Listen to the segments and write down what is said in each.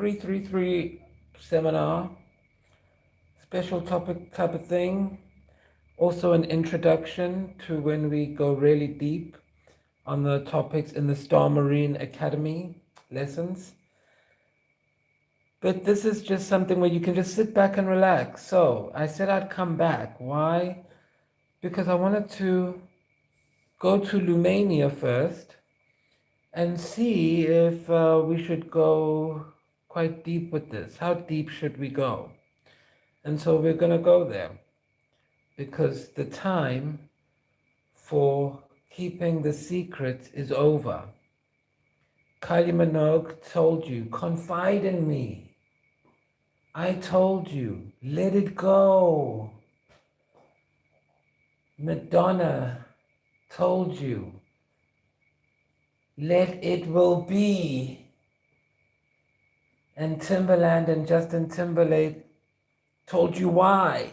333 seminar, special topic type of thing. Also an introduction to when we go really deep on the topics in the Star Marine Academy lessons. But this is just something where you can just sit back and relax. So I said I'd come back. Why? Because I wanted to go to Lumania first and see if we should go quite deep with this. How deep should we go? And so we're going to go there because the time for keeping the secret is over. Kylie Minogue told you, confide in me. I told you, let it go. Madonna told you, let it will be. And Timberland and Justin Timberlake told you why.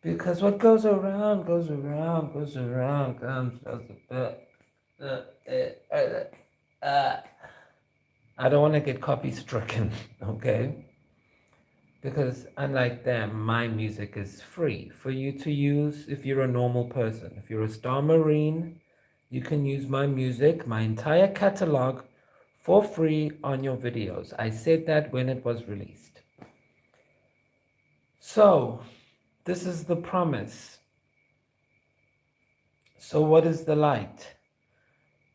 Because what goes around, goes around, goes around, comes. I don't want to get copy stricken, okay? Because unlike them, my music is free for you to use if you're a normal person. If you're a Star Marine, you can use my music, my entire catalog, for free on your videos. I said that when it was released. So, this is the promise. So what is the light?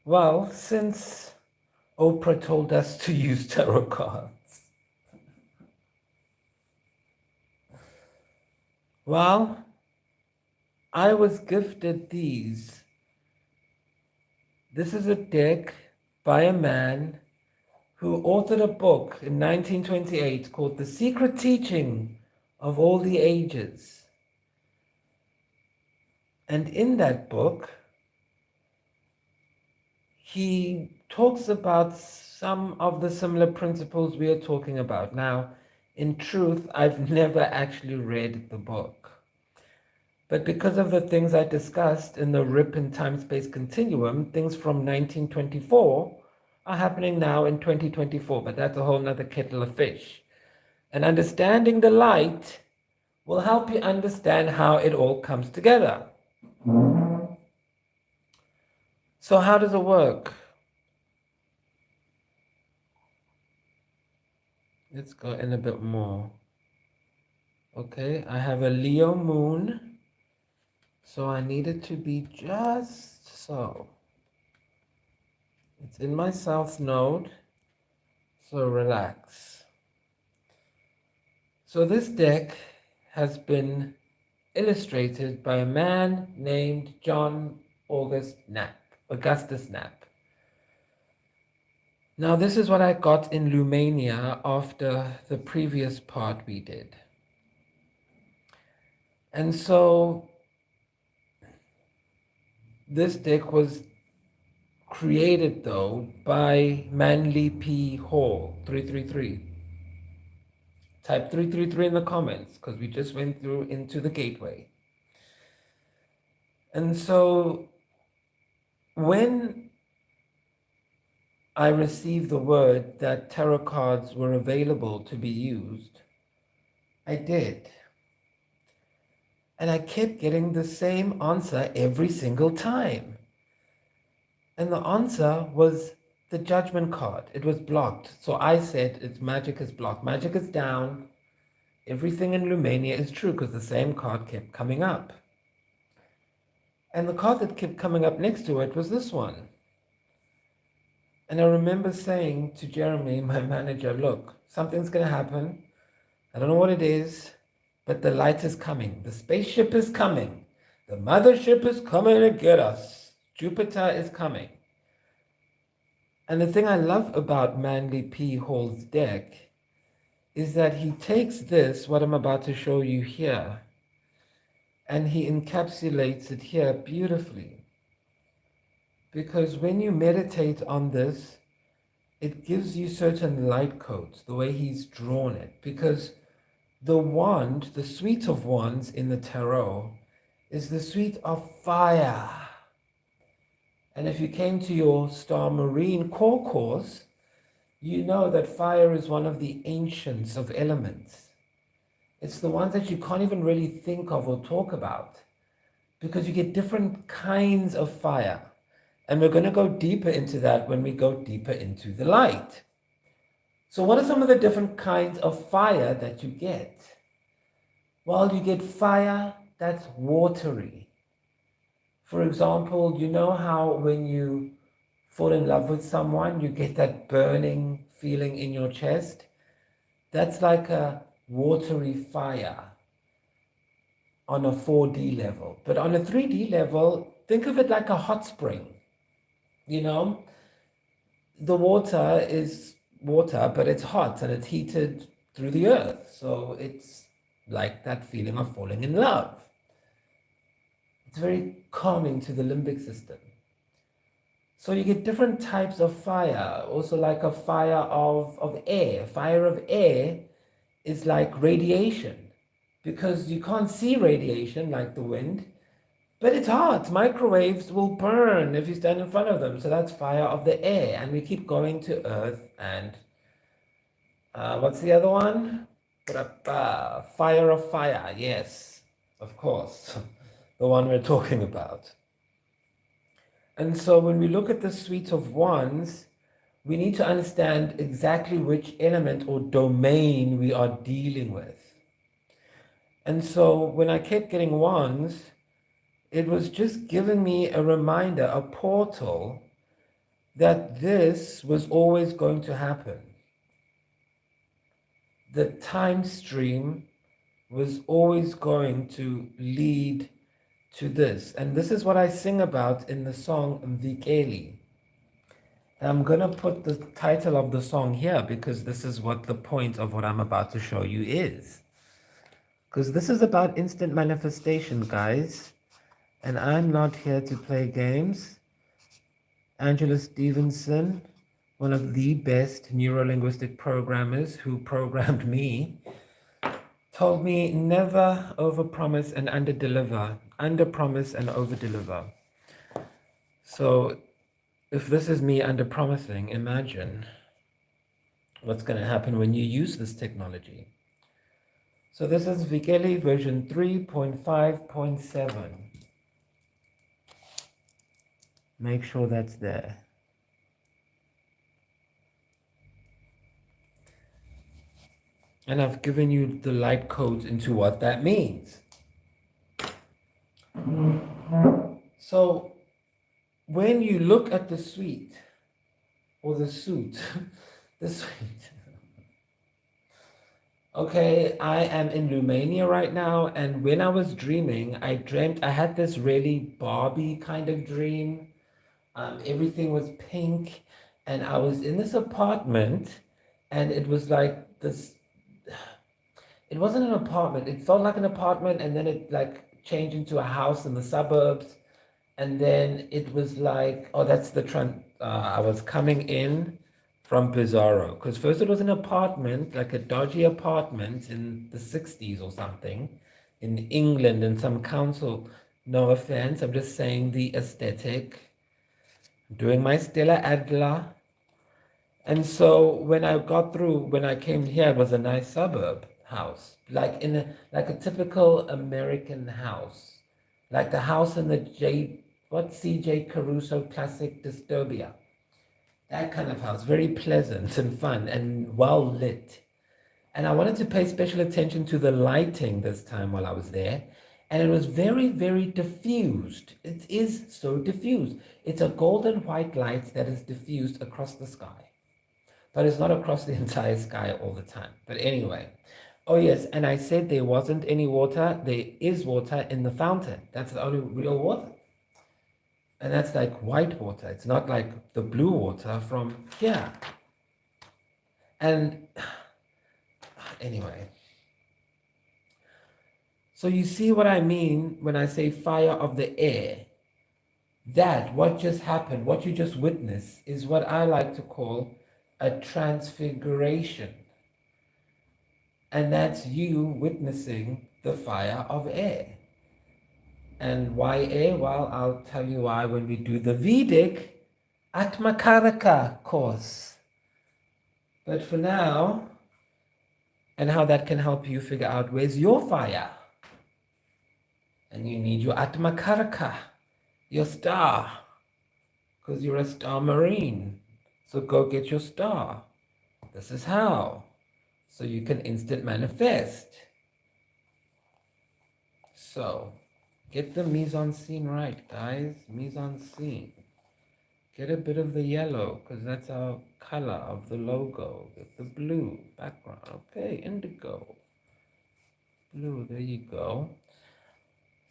Well, since Oprah told us to use tarot cards, well, I was gifted these. This is a deck by a man who authored a book in 1928 called The Secret Teaching of All the Ages. And in that book, he talks about some of the similar principles we are talking about. Now, in truth, I've never actually read the book. But because of the things I discussed in the RIP and time-space continuum, things from 1924 are happening now in 2024, but that's a whole nother kettle of fish. And understanding the light will help you understand how it all comes together. So how does it work? Let's go in a bit more. Okay, I have a Leo moon, so I need it to be just so. It's in my South Node, so relax. So this deck has been illustrated by a man named John Augustus Knapp. Now this is what I got in Lumania after the previous part we did. And so this deck was created though by Manly P. Hall 333. Type 333 in the comments because we just went through into the gateway. And so when I received the word that tarot cards were available to be used, I did. And I kept getting the same answer every single time. And the answer was the judgment card. It was blocked. So I said, it's magic is blocked. Magic is down. Everything in Lumania is true because the same card kept coming up. And the card that kept coming up next to it was this one. And I remember saying to Jeremy, my manager, look, something's going to happen. I don't know what it is, but the light is coming. The spaceship is coming. The mothership is coming to get us. Jupiter is coming. And the thing I love about Manly P. Hall's deck is that he takes this, what I'm about to show you here, and he encapsulates it here beautifully. Because when you meditate on this, it gives you certain light codes, the way he's drawn it. Because the wand, the suite of wands in the tarot, is the suite of fire. And if you came to your Star Marine core course, you know that fire is one of the ancients of elements. It's the ones that you can't even really think of or talk about because you get different kinds of fire. And we're going to go deeper into that when we go deeper into the light. So, what are some of the different kinds of fire that you get? Well, you get fire that's watery. For example, you know how when you fall in love with someone, you get that burning feeling in your chest? That's like a watery fire on a 4D level. But on a 3D level, think of it like a hot spring. You know, the water is water, but it's hot and it's heated through the earth. So it's like that feeling of falling in love. It's very calming to the limbic system. So you get different types of fire, also like a fire of air. Fire of air is like radiation because you can't see radiation like the wind, but it's hot. Microwaves will burn if you stand in front of them. So that's fire of the air. And we keep going to earth and what's the other one? Fire of fire. Yes, of course. The one we're talking about. And so when we look at the suite of wands, we need to understand exactly which element or domain we are dealing with. And so when I kept getting wands, it was just giving me a reminder, a portal, that this was always going to happen. The time stream was always going to lead to this. And this is what I sing about in the song Vikeli. I'm going to put the title of the song here because this is what the point of what I'm about to show you is. Because this is about instant manifestation, guys. And I'm not here to play games. Angela Stevenson, one of the best neuro-linguistic programmers who programmed me, told me never overpromise and underdeliver. Underpromise and overdeliver. So if this is me underpromising, imagine what's going to happen when you use this technology. So this is Vikeli version 3.5.7. Make sure that's there. And I've given you the light codes into what that means. So when you look at the suite, or the suit, the suite. Okay, I am in Lumania right now, and when I was dreaming, I dreamt I had this really Barbie kind of dream. Everything was pink, and I was in this apartment, and it was like this. It wasn't an apartment. It felt like an apartment, and then it like changed into a house in the suburbs, and then it was like, oh, that's the trend. I was coming in from Bizarro because first it was an apartment, like a dodgy apartment in the 60s or something, in England, in some council. No offense, I'm just saying the aesthetic. Doing my Stella Adler. And so when I got through, when I came here, it was a nice suburb house, like a typical American house, like the house in the C.J. Caruso classic Dystopia. That kind of house, very pleasant and fun and well lit. And I wanted to pay special attention to the lighting this time while I was there. And it was very, very diffused. It is so diffused. It's a golden white light that is diffused across the sky. But it's not across the entire sky all the time. But anyway. Oh yes, and I said there wasn't any water. There is water in the fountain. That's the only real water. And that's like white water. It's not like the blue water from here. And anyway. So you see what I mean when I say fire of the air. That, what just happened, what you just witnessed, is what I like to call a transfiguration. And that's you witnessing the fire of air. And why air? Well, I'll tell you why when we do the Vedic Atmakaraka course. But for now, and how that can help you figure out where's your fire. And you need your Atma Karaka, your star, because you're a star marine. So go get your star. This is how. So you can instant manifest. So get the mise-en-scene right, guys. Mise-en-scene. Get a bit of the yellow, because that's our color of the logo. Get the blue background. Okay, indigo. Blue, there you go.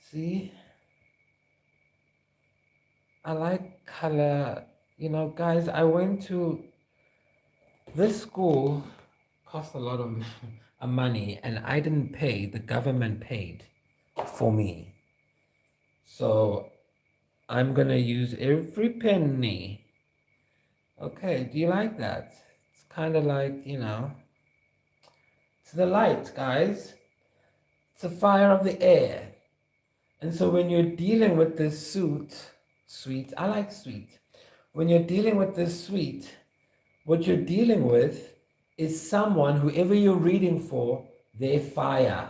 See? I like color. You know, guys, I went to this school, cost a lot of money, and I didn't pay. The government paid for me. So I'm gonna use every penny. Okay, do you like that? It's kind of like, you know, it's the light, guys. It's the fire of the air. And so when you're dealing with this sweet, I like sweet. When you're dealing with this sweet, what you're dealing with is someone, whoever you're reading for, their fire.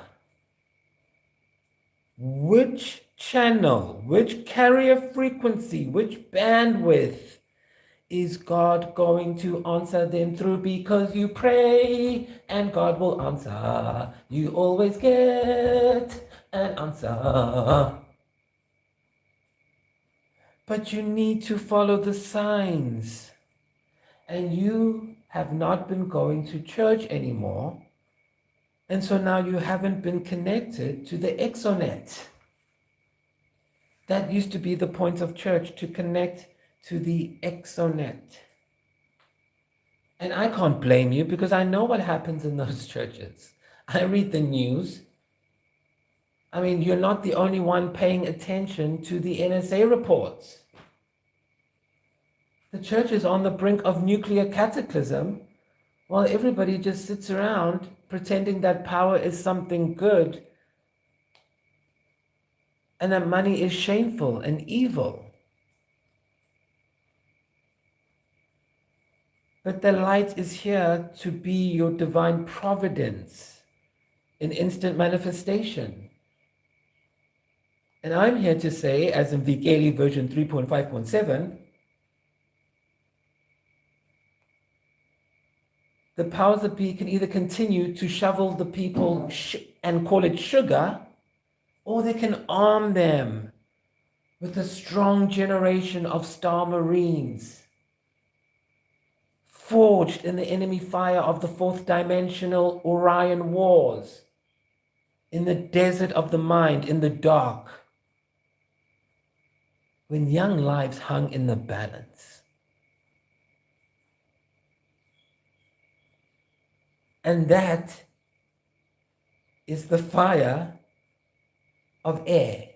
Which channel, which carrier frequency, which bandwidth is God going to answer them through? Because you pray and God will answer. You always get an answer. But you need to follow the signs. And you have not been going to church anymore. And so now you haven't been connected to the exonet. That used to be the point of church, to connect to the exonet. And I can't blame you, because I know what happens in those churches. I read the news. I mean, you're not the only one paying attention to the NSA reports. The church is on the brink of nuclear cataclysm, while everybody just sits around pretending that power is something good and that money is shameful and evil. But the light is here to be your divine providence in instant manifestation. And I'm here to say, as in Kylie version 3.5.7, the powers that be can either continue to shovel the people and call it sugar, or they can arm them with a strong generation of star marines, forged in the enemy fire of the fourth dimensional Orion wars, in the desert of the mind, in the dark, when young lives hung in the balance. And that is the fire of air.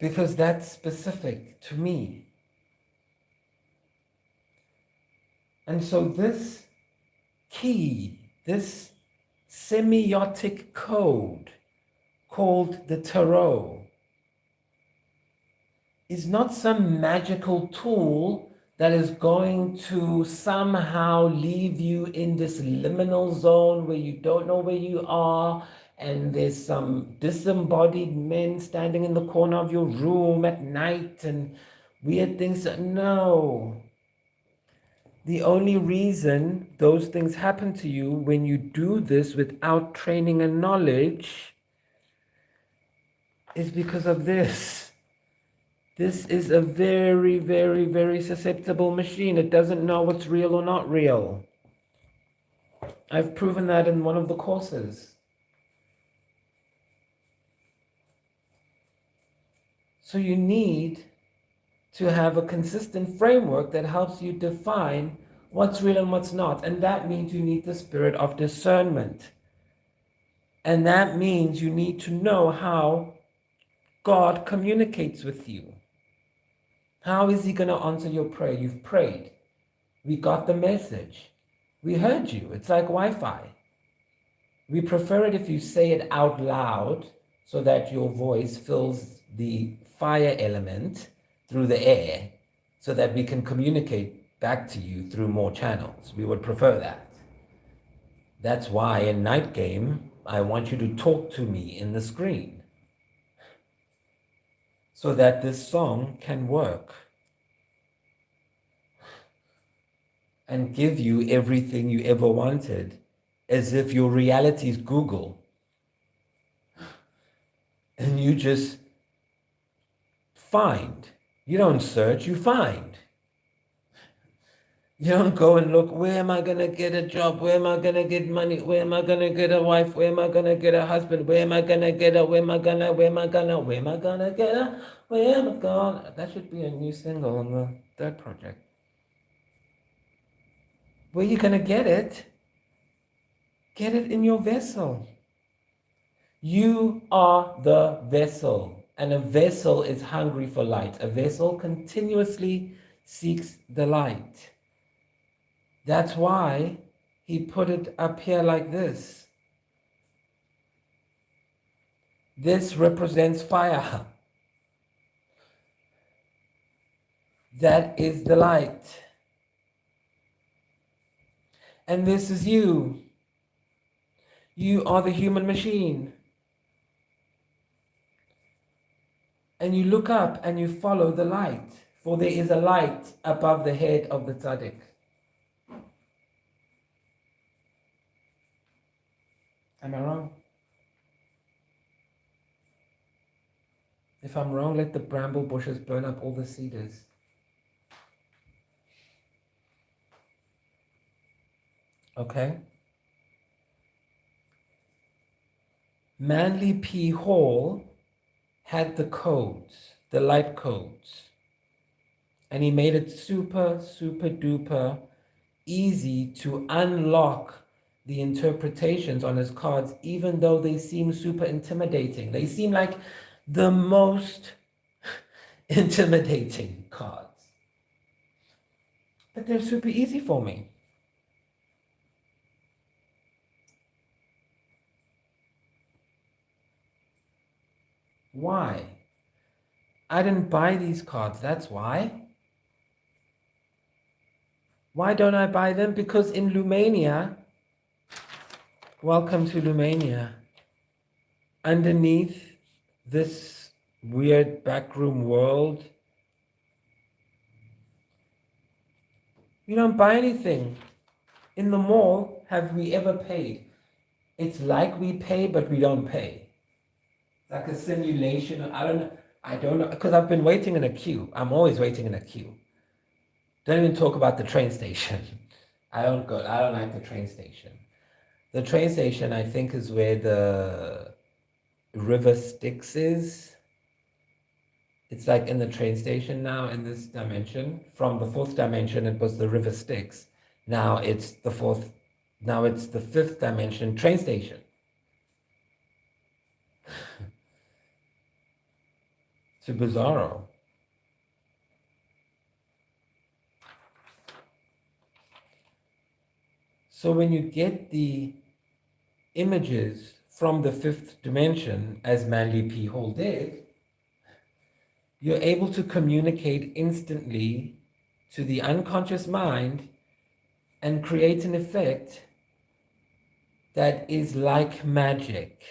Because that's specific to me. And so this key, this semiotic code called the tarot, is not some magical tool that is going to somehow leave you in this liminal zone where you don't know where you are, and there's some disembodied men standing in the corner of your room at night and weird things. No. The only reason those things happen to you when you do this without training and knowledge is because of this. This is a very, very, very susceptible machine. It doesn't know what's real or not real. I've proven that in one of the courses. So you need to have a consistent framework that helps you define what's real and what's not. And that means you need the spirit of discernment. And that means you need to know how God communicates with you. How is he going to answer your prayer? You've prayed. We got the message. We heard you. It's like Wi-Fi. We prefer it if you say it out loud so that your voice fills the fire element, through the air so that we can communicate back to you through more channels. We would prefer that. That's why in Night Game, I want you to talk to me in the screen so that this song can work and give you everything you ever wanted, as if your reality is Google and you just find. You don't search, you find. You don't go and look, where am I going to get a job? Where am I going to get money? Where am I going to get a wife? Where am I going to get a husband? Where am I going to get a, where am I going to, where am I going to, where am I going to get a, where am I going to? That should be a new single on the third project. Where you going to get it? Get it in your vessel. You are the vessel, and a vessel is hungry for light. A vessel continuously seeks the light. That's why he put it up here like this. This represents fire. That is the light. And this is you. You are the human machine. And you look up and you follow the light, for there is a light above the head of the tzaddik. Am I wrong? If I'm wrong, let the bramble bushes burn up all the cedars. Okay? Manly P. Hall had the codes, the light codes. And he made it super, super duper easy to unlock the interpretations on his cards, even though they seem super intimidating. They seem like the most intimidating cards. But they're super easy for me. Why? I didn't buy these cards, that's why. Why don't I buy them? Because in Lumania, welcome to Lumania, underneath this weird backroom world, you don't buy anything. In the mall, have we ever paid? It's like we pay, but we don't pay. Like a simulation. I don't know, because I've been waiting in a queue. I'm always waiting in a queue. Don't even talk about the train station. I don't like the train station. The train station, I think, is where the River Styx is. It's like in the train station now in this dimension. From the fourth dimension, it was the River Styx. Now it's the fifth dimension train station. It's bizarro. So when you get the images from the fifth dimension, as Manly P. Hall did, you're able to communicate instantly to the unconscious mind and create an effect that is like magic.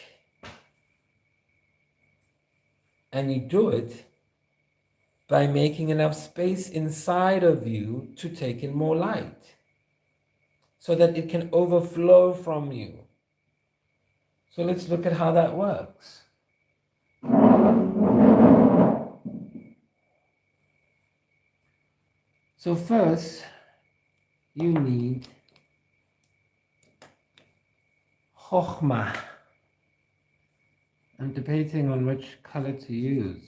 And you do it by making enough space inside of you to take in more light so that it can overflow from you. So let's look at how that works. So first, you need Chokhmah. I'm debating on which color to use.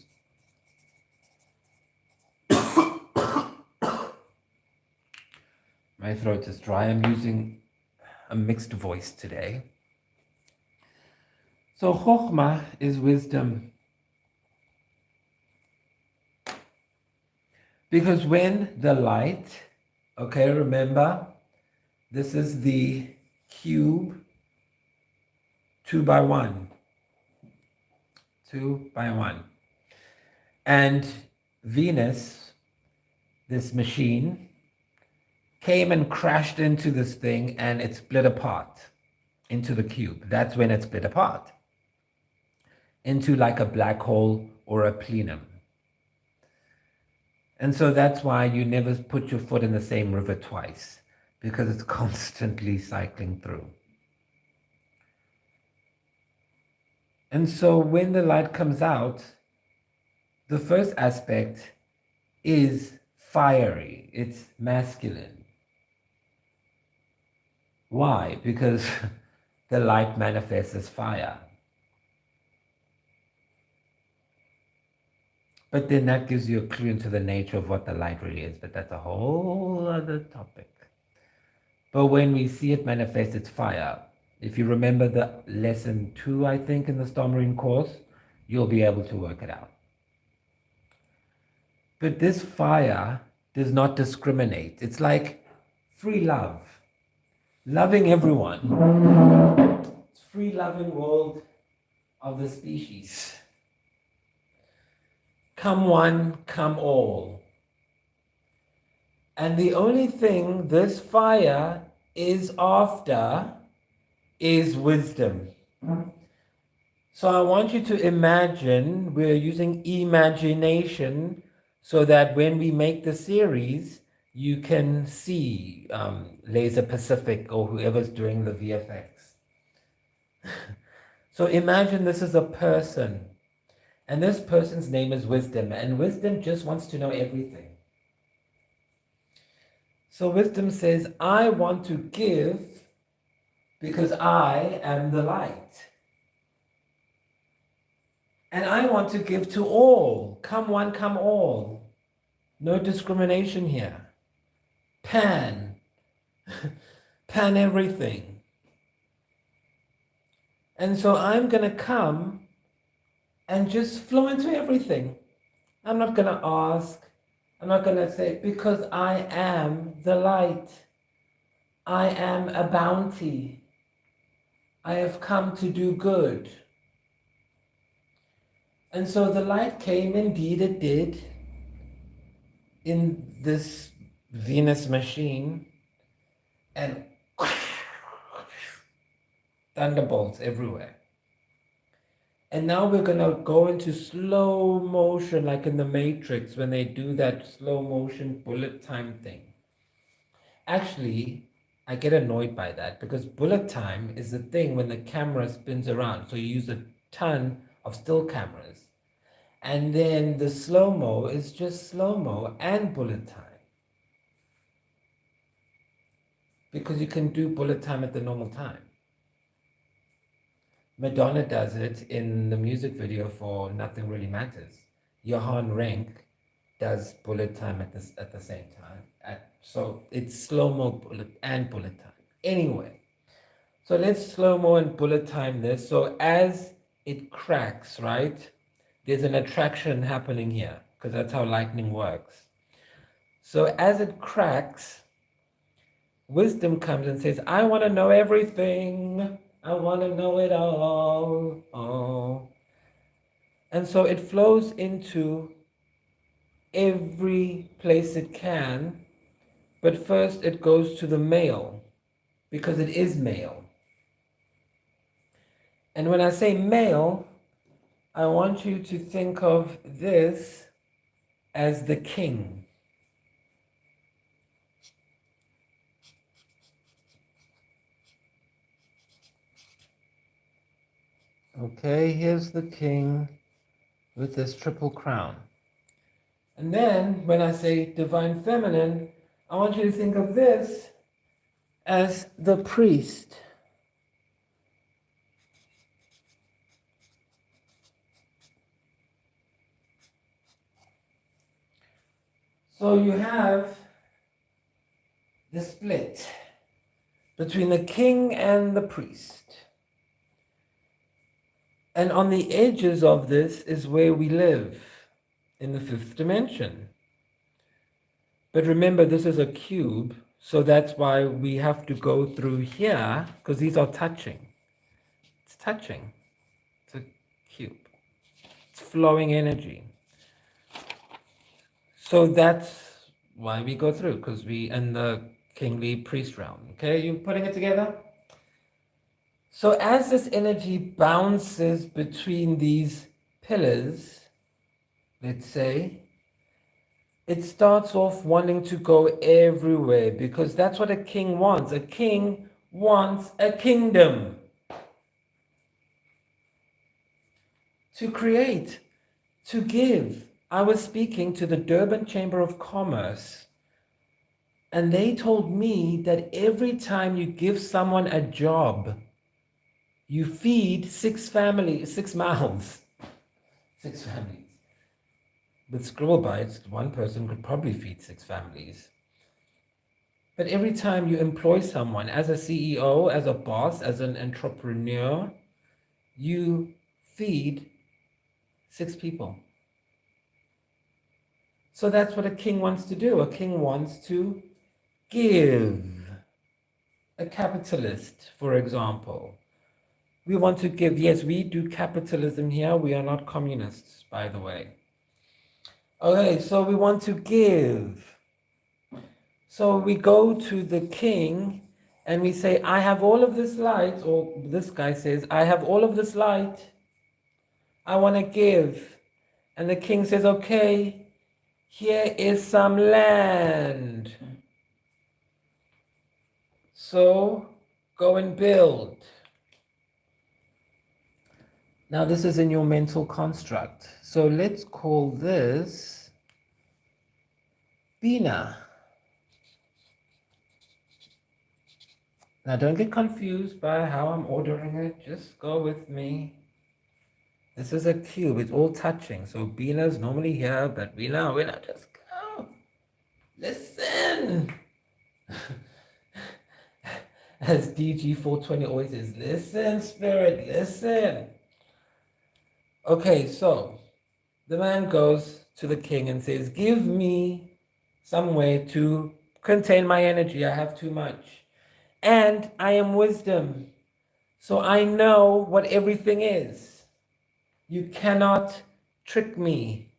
My throat is dry. I'm using a mixed voice today. So Chokhmah is wisdom. Because when the light, okay, remember, this is the cube 2 by 1. 2 by 1. And Venus, this machine, came and crashed into this thing and it split apart into the cube. That's when it split apart into like a black hole or a plenum. And so that's why you never put your foot in the same river twice, because it's constantly cycling through. And so when the light comes out, the first aspect is fiery. It's masculine. Why? Because the light manifests as fire. But then that gives you a clue into the nature of what the light really is. But that's a whole other topic. But when we see it manifest, it's fire. If you remember the lesson 2, I think, in the Star Marine course, you'll be able to work it out. But this fire does not discriminate. It's like free love. Loving everyone. It's free loving world of the species. Come one, come all. And the only thing this fire is after is wisdom. So I want you to imagine, we're using imagination so that when we make the series, you can see Laser Pacific or whoever's doing the VFX. So imagine this is a person. And this person's name is Wisdom, and Wisdom just wants to know everything. So Wisdom says, I want to give because I am the light. And I want to give to all. Come one, come all. No discrimination here. Pan. Pan everything. And so I'm going to come and just flow into everything. I'm not going to ask. I'm not going to say, because I am the light. I am a bounty. I have come to do good. And so the light came, indeed it did, in this Venus machine, and thunderbolts everywhere. And now we're going to go into slow motion, like in the Matrix, when they do that slow motion bullet time thing. Actually, I get annoyed by that because bullet time is the thing when the camera spins around. So you use a ton of still cameras. And then the slow-mo is just slow-mo and bullet time. Because you can do bullet time at the normal time. Madonna does it in the music video for Nothing Really Matters. Johan Renck does bullet time at the same time. So it's slow-mo bullet and bullet time. Anyway, so let's slow-mo and bullet time this. So as it cracks, right, there's an attraction happening here because that's how lightning works. So as it cracks, Wisdom comes and says, I want to know everything. I want to know it all. Oh. And so it flows into every place it can. But first it goes to the male because it is male. And when I say male, I want you to think of this as the king. Okay, here's the king with this triple crown. And then when I say divine feminine, I want you to think of this as the priest. So you have the split between the king and the priest. And on the edges of this is where we live, in the fifth dimension. But remember, this is a cube, so that's why we have to go through here, because these are touching. It's touching. It's a cube. It's flowing energy. So that's why we go through, because we in the kingly priest realm. Okay, you putting it together? So as this energy bounces between these pillars, let's say, it starts off wanting to go everywhere because that's what a king wants. A king wants a kingdom to create, to give. I was speaking to the Durban Chamber of Commerce, and they told me that every time you give someone a job, you feed six families, six mouths, six families. With scribble bites, one person could probably feed six families. But every time you employ someone as a CEO, as a boss, as an entrepreneur, you feed six people. So that's what a king wants to do. A king wants to give. A capitalist, for example. We want to give. Yes, we do capitalism here. We are not communists, by the way. Okay, so we want to give. So we go to the king and we say, I have all of this light, or this guy says, I have all of this light. I want to give. And the king says, okay, here is some land. So go and build. Now this is in your mental construct. So let's call this Bina. Now don't get confused by how I'm ordering it. Just go with me. This is a cube. It's all touching. So Bina's normally here, but Bina, just go. Listen. As DG420 always says, listen, spirit, listen. Okay, so the man goes to the king and says, give me some way to contain my energy. I have too much. And I am wisdom. So I know what everything is. You cannot trick me.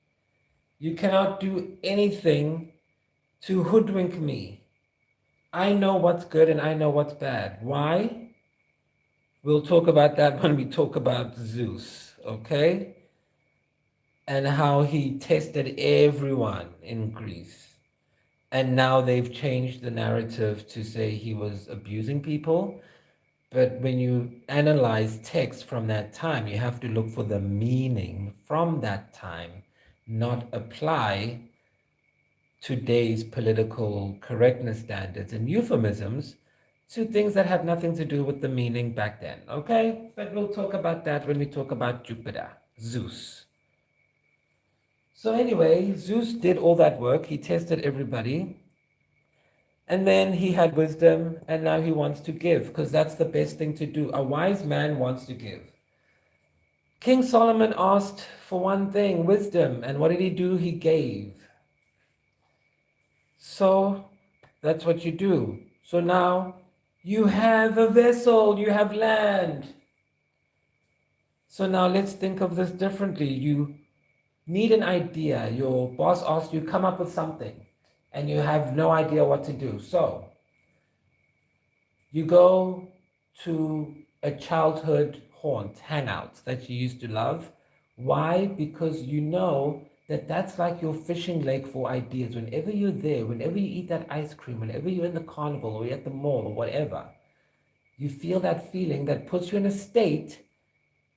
You cannot do anything to hoodwink me. I know what's good and I know what's bad. Why? We'll talk about that when we talk about Zeus, okay? And how he tested everyone in Greece. And now they've changed the narrative to say he was abusing people. But when you analyze text from that time, you have to look for the meaning from that time, not apply today's political correctness standards and euphemisms to things that have nothing to do with the meaning back then. Okay? But we'll talk about that when we talk about Jupiter, Zeus. So anyway, Zeus did all that work. He tested everybody. And then he had wisdom, and now he wants to give, because that's the best thing to do. A wise man wants to give. King Solomon asked for one thing, wisdom, and what did he do? He gave. So that's what you do. So now you have a vessel, you have land. So now let's think of this differently. You need an idea. Your boss asks you, come up with something, and you have no idea what to do. So you go to a childhood haunt, hangout that you used to love. Why? Because you know that that's like your fishing lake for ideas. Whenever you're there, whenever you eat that ice cream, whenever you're in the carnival or you're at the mall or whatever, you feel that feeling that puts you in a state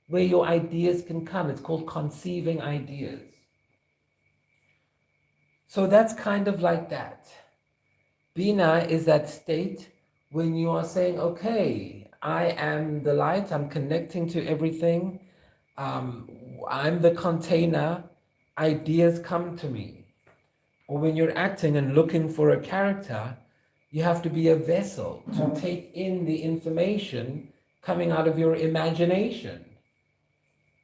where your ideas can come. It's called conceiving ideas. So that's kind of like that. Bina is that state when you are saying, okay, I am the light, I'm connecting to everything, I'm the container, ideas come to me. Or when you're acting and looking for a character, you have to be a vessel to take in the information coming out of your imagination.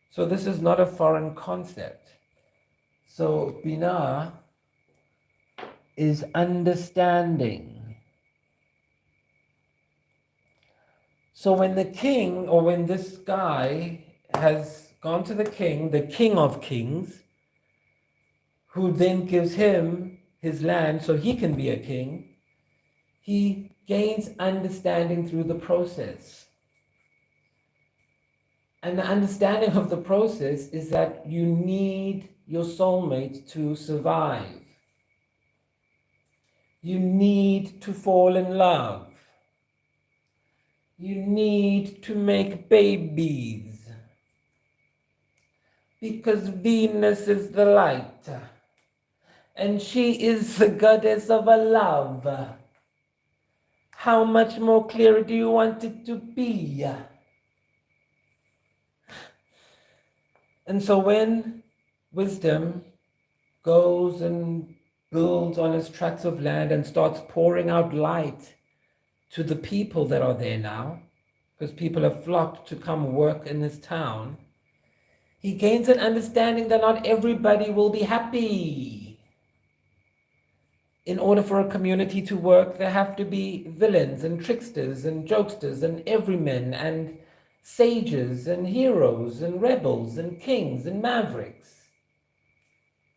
So this is not a foreign concept. So Bina is understanding. So when the king, or when this guy has gone to the king of kings, who then gives him his land so he can be a king, he gains understanding through the process. And the understanding of the process is that you need your soulmate to survive. You need to fall in love. You need to make babies. Because Venus is the light. And she is the goddess of a love. How much more clear do you want it to be? And so when wisdom goes and builds on his tracts of land and starts pouring out light to the people that are there now, because people have flocked to come work in this town, he gains an understanding that not everybody will be happy. In order for a community to work, there have to be villains and tricksters and jokesters and everymen and sages and heroes and rebels and kings and mavericks.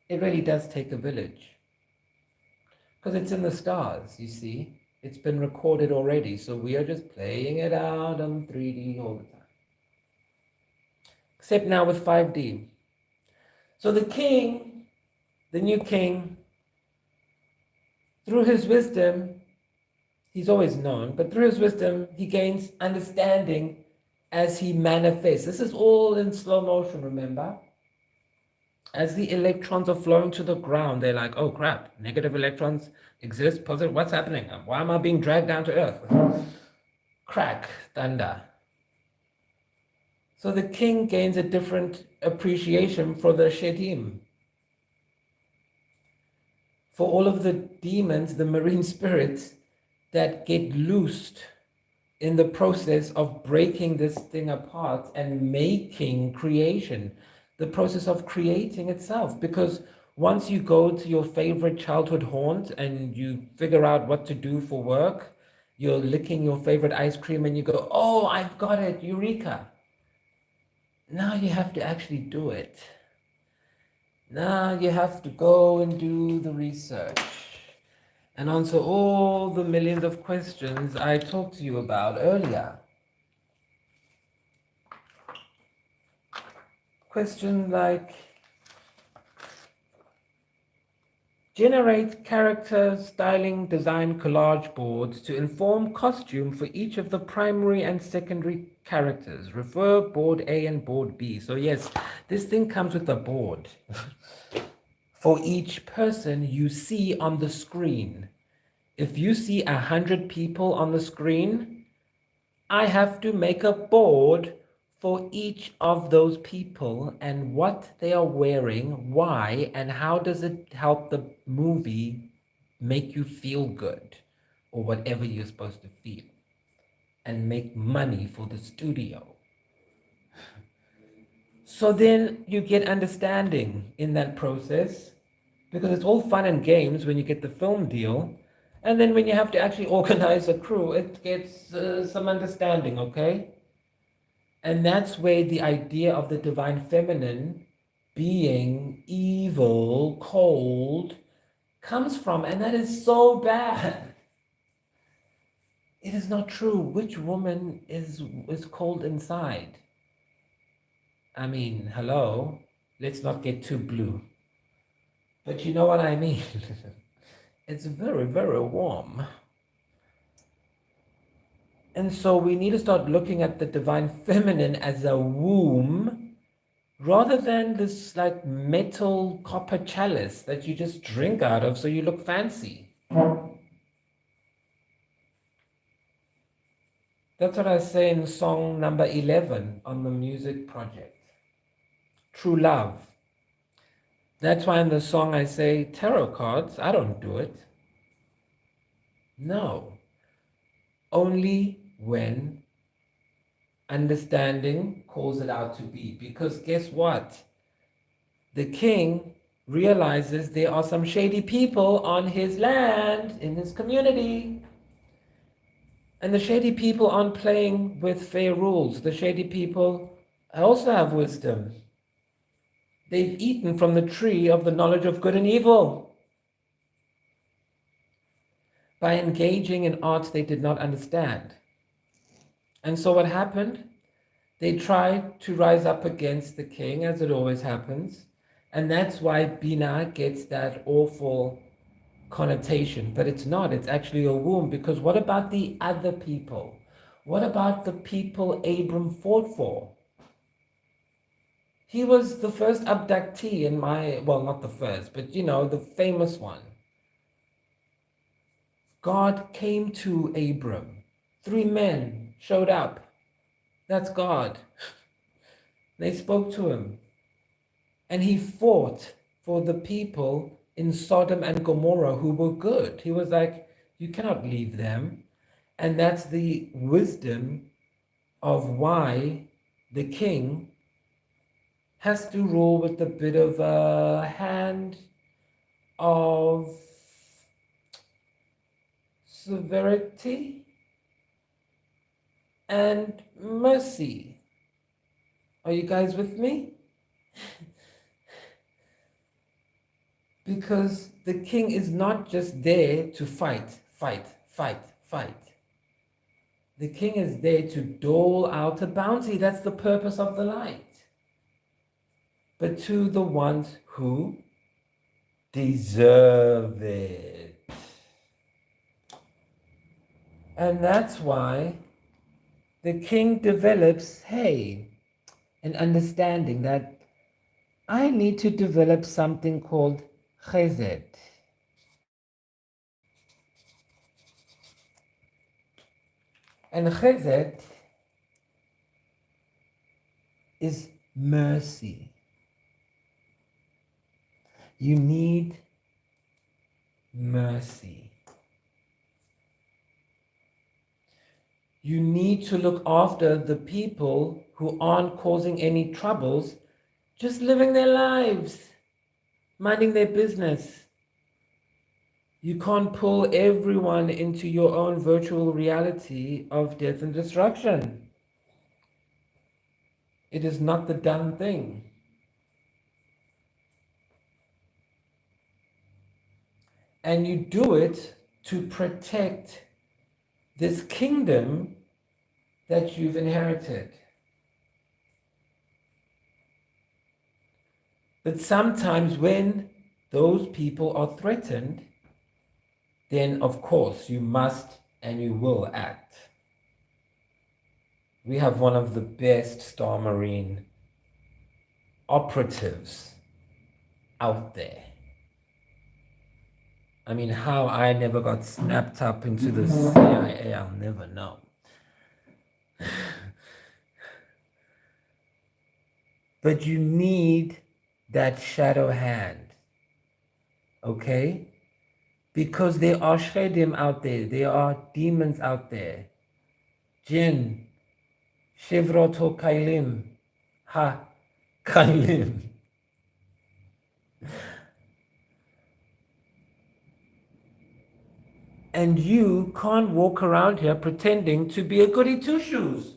It really does take a village. Because it's in the stars, you see. It's been recorded already, so we are just playing it out on 3D all the time. Except now with 5D. So the king, the new king, through his wisdom, he's always known, but through his wisdom, he gains understanding as he manifests. This is all in slow motion, remember? As the electrons are flowing to the ground, they're like, oh crap, negative electrons exist, positive, what's happening? Why am I being dragged down to earth? Crack, thunder. So the king gains a different appreciation for the Shedim. For all of the demons, the marine spirits that get loosed in the process of breaking this thing apart and making creation, the process of creating itself. Because once you go to your favorite childhood haunt and you figure out what to do for work, you're licking your favorite ice cream and you go, oh, I've got it, eureka. Now you have to actually do it. Now you have to go and do the research and answer all the millions of questions I talked to you about earlier. Question like, generate character styling design collage boards to inform costume for each of the primary and secondary characters. Refer board A and board B. So yes, this thing comes with a board for each person you see on the screen. If you see 100 people on the screen, I have to make a board for each of those people and what they are wearing, why, and how does it help the movie make you feel good or whatever you're supposed to feel and make money for the studio. So then you get understanding in that process, because it's all fun and games when you get the film deal. And then when you have to actually organize a crew, it gets some understanding, okay? And that's where the idea of the divine feminine being evil, cold, comes from. And that is so bad. It is not true. Which woman is cold inside? I mean, hello, let's not get too blue. But you know what I mean. It's very, very warm. And so we need to start looking at the divine feminine as a womb rather than this like metal copper chalice that you just drink out of so you look fancy. That's what I say in song number 11 on the music project. True love. That's why in the song I say tarot cards, I don't do it. No. Only when understanding calls it out to be. Because guess what? The king realizes there are some shady people on his land, in his community. And the shady people aren't playing with fair rules. The shady people also have wisdom. They've eaten from the tree of the knowledge of good and evil. By engaging in arts they did not understand. And so what happened? They tried to rise up against the king, as it always happens. And that's why Bina gets that awful connotation. But it's not, it's actually a womb. Because what about the other people? What about the people Abram fought for? He was the first abductee in well, not the first, but the famous one. God came to Abram. 3 men showed up. That's God. They spoke to him. And he fought for the people in Sodom and Gomorrah who were good. He was like, you cannot leave them. And that's the wisdom of why the king has to rule with a bit of a hand of severity and mercy. Are you guys with me? Because the king is not just there to fight. The king is there to dole out a bounty. That's the purpose of the light. But to the ones who deserve it. And that's why the king develops, an understanding that I need to develop something called chesed. And chesed is mercy. You need mercy. You need to look after the people who aren't causing any troubles, just living their lives, minding their business. You can't pull everyone into your own virtual reality of death and destruction. It is not the done thing. And you do it to protect this kingdom that you've inherited. But sometimes when those people are threatened, then of course you must and you will act. We have one of the best Star Marine operatives out there. I mean, how I never got snapped up into the CIA, I'll never know. But you need that shadow hand, okay? Because there are shedim out there are demons out there. Jinn, Shivroto Kailim, Kailim. And you can't walk around here pretending to be a goody two-shoes.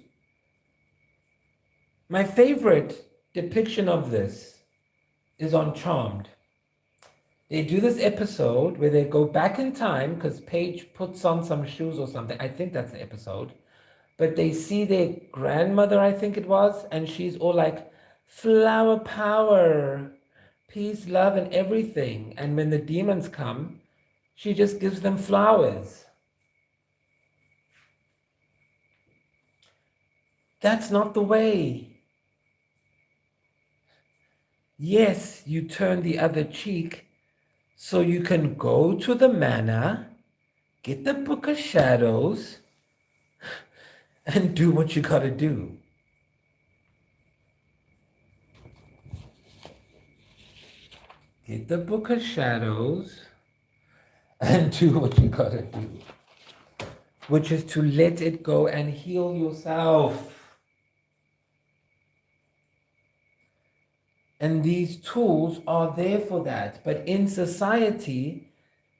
My favorite depiction of this is on Charmed. They do this episode where they go back in time because Paige puts on some shoes or something. I think that's the episode. But they see their grandmother, I think it was, and she's all like, flower power, peace, love, and everything. And when the demons come, she just gives them flowers. That's not the way. Yes, you turn the other cheek so you can go to the manor, get the book of shadows, and do what you gotta do. Get the book of shadows and do what you gotta do, which is to let it go and heal yourself. And these tools are there for that. But in society,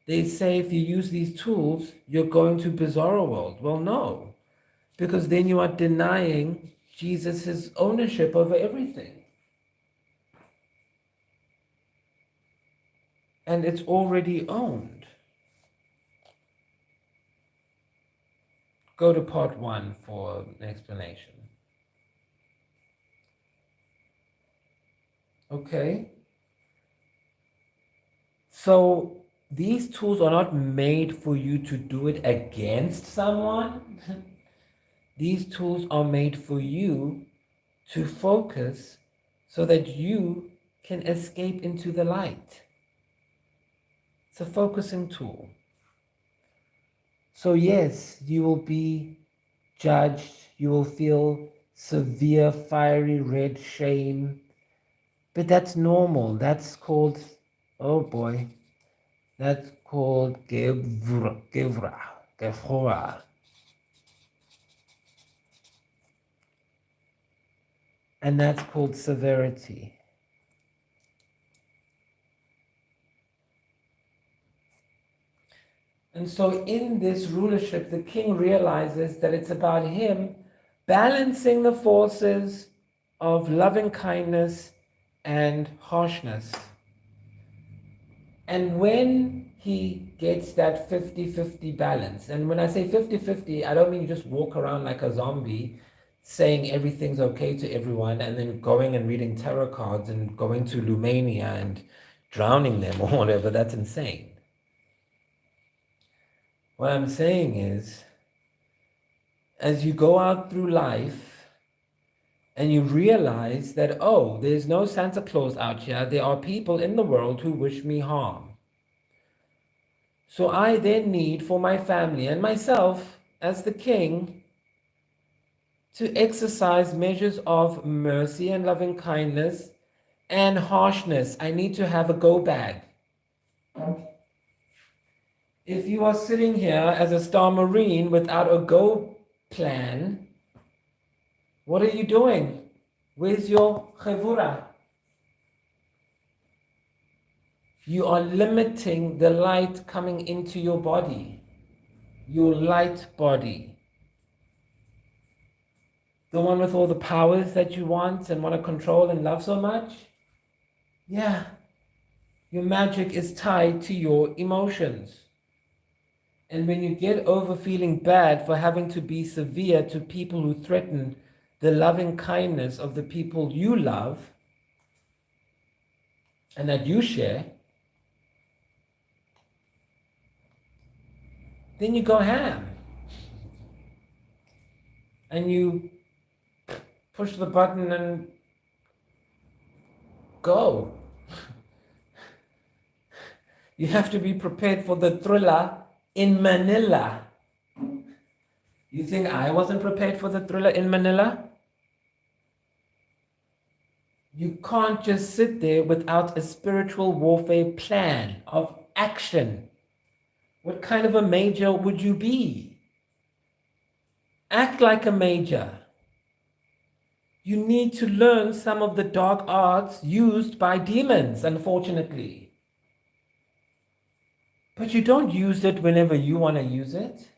they say if you use these tools, you're going to bizarro world. Well, no, because then you are denying Jesus' ownership over everything. and it's already owned. Go to part 1 for an explanation. Okay? So these tools are not made for you to do it against someone. These tools are made for you to focus so that you can escape into the light. It's a focusing tool. So yes, you will be judged. You will feel severe, fiery red shame. But that's normal. That's called, oh boy, that's called gevra. And that's called severity. And so in this rulership, the king realizes that it's about him balancing the forces of loving kindness and harshness. And when he gets that 50-50 balance, and when I say 50-50, I don't mean you just walk around like a zombie saying everything's okay to everyone and then going and reading tarot cards and going to Lumania and drowning them or whatever. That's insane. What I'm saying is, as you go out through life and you realize that, oh, there's no Santa Claus out here, there are people in the world who wish me harm. So I then need for my family and myself as the king to exercise measures of mercy and loving kindness and harshness. I need to have a go bag. If you are sitting here as a star marine without a go plan, what are you doing? Where's your chevura? You are limiting the light coming into your body, your light body. The one with all the powers that you want and want to control and love so much? Yeah, your magic is tied to your emotions. And when you get over feeling bad for having to be severe to people who threaten the loving kindness of the people you love and that you share, then you go ham. And you push the button and go. You have to be prepared for the thriller in Manila. You think I wasn't prepared for the thriller in Manila? You can't just sit there without a spiritual warfare plan of action. What kind of a major would you be? Act like a major. You need to learn some of the dark arts used by demons, unfortunately. But you don't use it whenever you want to use it.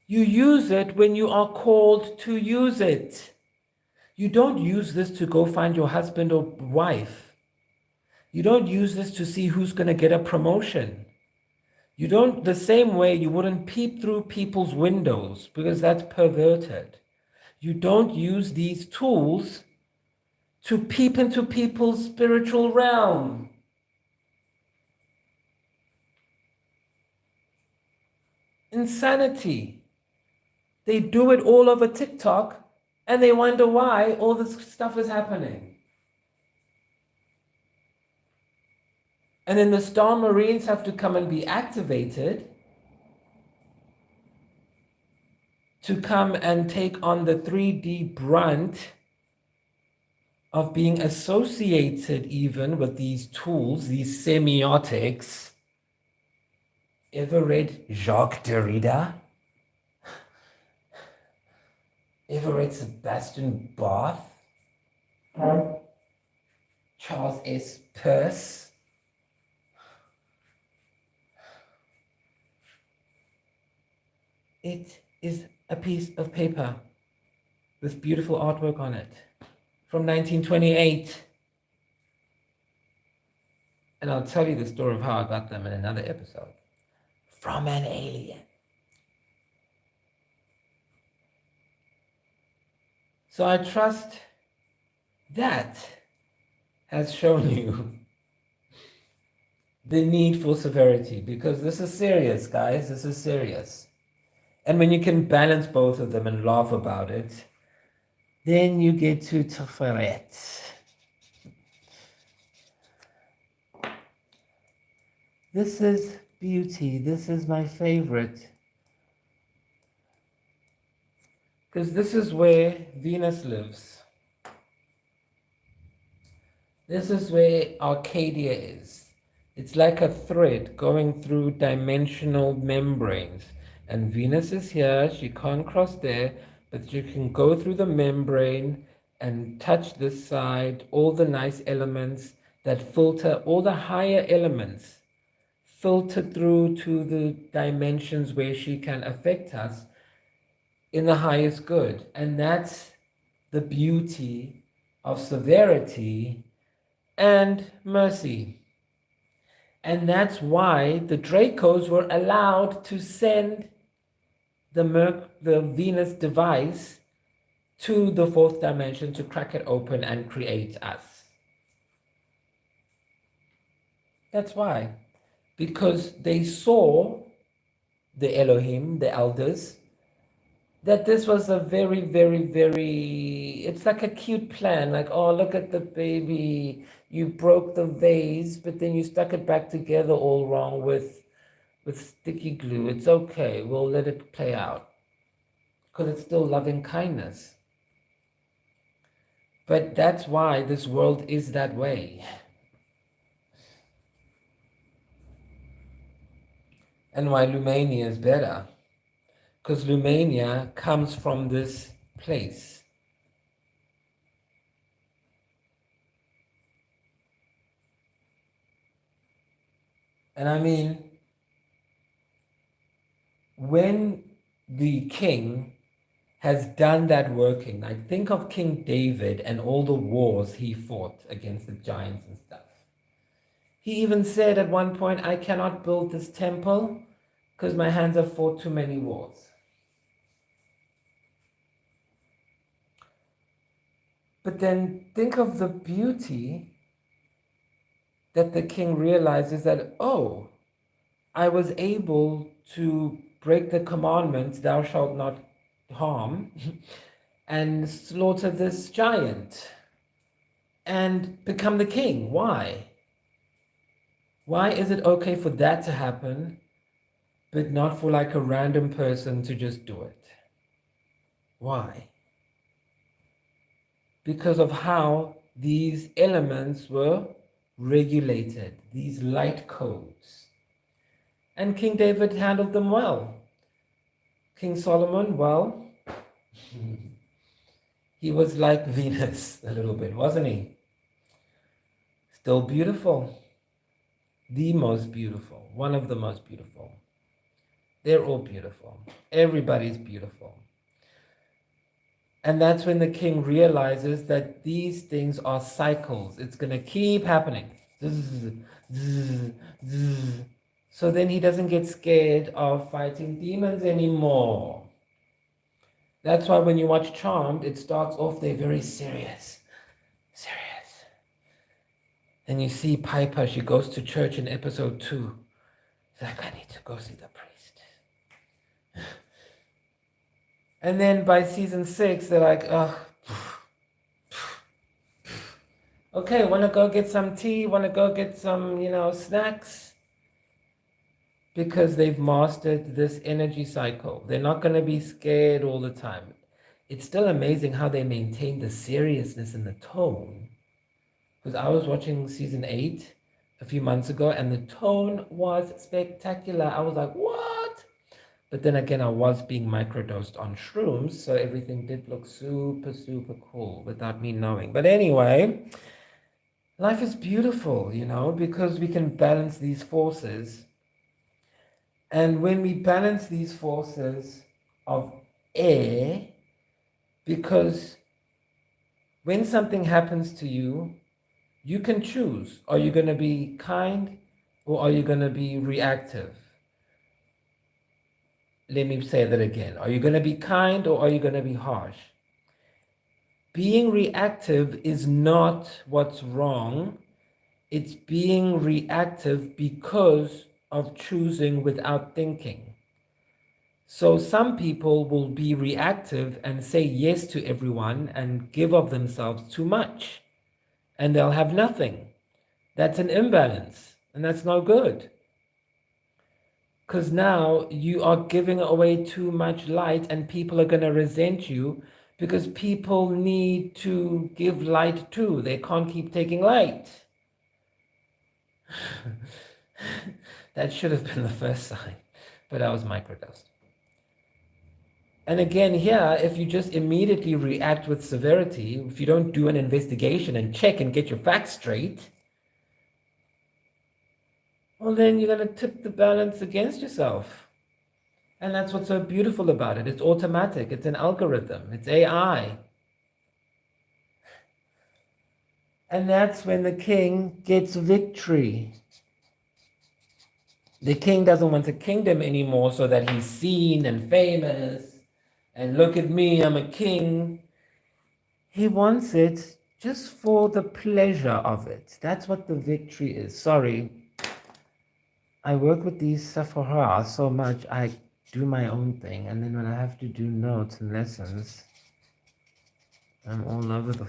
You use it when you are called to use it. You don't use this to go find your husband or wife. You don't use this to see who's going to get a promotion. You don't, the same way you wouldn't peep through people's windows because that's perverted. You don't use these tools to peep into people's spiritual realm. Insanity. They do it all over TikTok and they wonder why all this stuff is happening. And then the Star Marines have to come and be activated to come and take on the 3D brunt of being associated even with these tools, these semiotics. Ever read Jacques Derrida? Ever read Sebastian Bach? Charles S. Peirce? It is a piece of paper with beautiful artwork on it from 1928. And I'll tell you the story of how I got them in another episode. From an alien. So I trust that has shown you the need for severity, because this is serious, guys. This is serious. And when you can balance both of them and laugh about it, then you get to Tiferet. This is beauty. This is my favorite. Because this is where Venus lives. This is where Arcadia is. It's like a thread going through dimensional membranes. And Venus is here. She can't cross there, but you can go through the membrane and touch this side, all the nice elements that filter, all the higher elements filter through to the dimensions where she can affect us in the highest good. And that's the beauty of severity and mercy. And that's why the Dracos were allowed to send the Venus device to the fourth dimension to crack it open and create us. That's why. Because they saw, the Elohim, the elders, that this was a very, very, very, it's like a cute plan. Like, oh, look at the baby. You broke the vase, but then you stuck it back together all wrong with sticky glue. It's okay. We'll let it play out. Because it's still loving kindness. But that's why this world is that way. And why Lumania is better. Because Lumania comes from this place. And I mean, when the king has done that working, like think of King David and all the wars he fought against the giants and stuff. He even said at one point, I cannot build this temple because my hands have fought too many wars. But then think of the beauty that the king realizes that, oh, I was able to break the commandment, thou shalt not harm, and slaughter this giant and become the king. Why? Why is it okay for that to happen, but not for like a random person to just do it? Why? Because of how these elements were regulated, these light codes. And King David handled them well. King Solomon, well, he was like Venus a little bit, wasn't he? Still beautiful. The most beautiful. One of the most beautiful. They're all beautiful. Everybody's beautiful. And that's when the king realizes that these things are cycles. It's going to keep happening. So then he doesn't get scared of fighting demons anymore. That's why when you watch Charmed, it starts off there very serious. Serious. And you see Piper, she goes to church in episode 2. She's like, I need to go see the priest. And then by season 6, they're like, okay, want to go get some tea? Want to go get some, snacks? Because they've mastered this energy cycle. They're not going to be scared all the time. It's still amazing how they maintain the seriousness in the tone. Because I was watching season 8 a few months ago, and the tone was spectacular. I was like, what? But then again, I was being microdosed on shrooms, so everything did look super, super cool without me knowing. But anyway, life is beautiful, because we can balance these forces. And when we balance these forces of air, because when something happens to you, You can choose. Are you going to be kind or are you going to be reactive? Let me say that again. Are you going to be kind or are you going to be harsh? Being reactive is not what's wrong. It's being reactive because of choosing without thinking. So some people will be reactive and say yes to everyone and give of themselves too much, and they'll have nothing. That's an imbalance, and that's no good. Because now you are giving away too much light, and people are going to resent you because people need to give light too. They can't keep taking light. That should have been the first sign, but I was microdosed. And again, here, if you just immediately react with severity, if you don't do an investigation and check and get your facts straight, well, then you're going to tip the balance against yourself. And that's what's so beautiful about it. It's automatic. It's an algorithm. It's AI. And that's when the king gets victory. The king doesn't want a kingdom anymore so that he's seen and famous. And look at me, I'm a king. He wants it just for the pleasure of it. That's what the victory is. Sorry. I work with these Sephora so much, I do my own thing. And then when I have to do notes and lessons, I'm all over the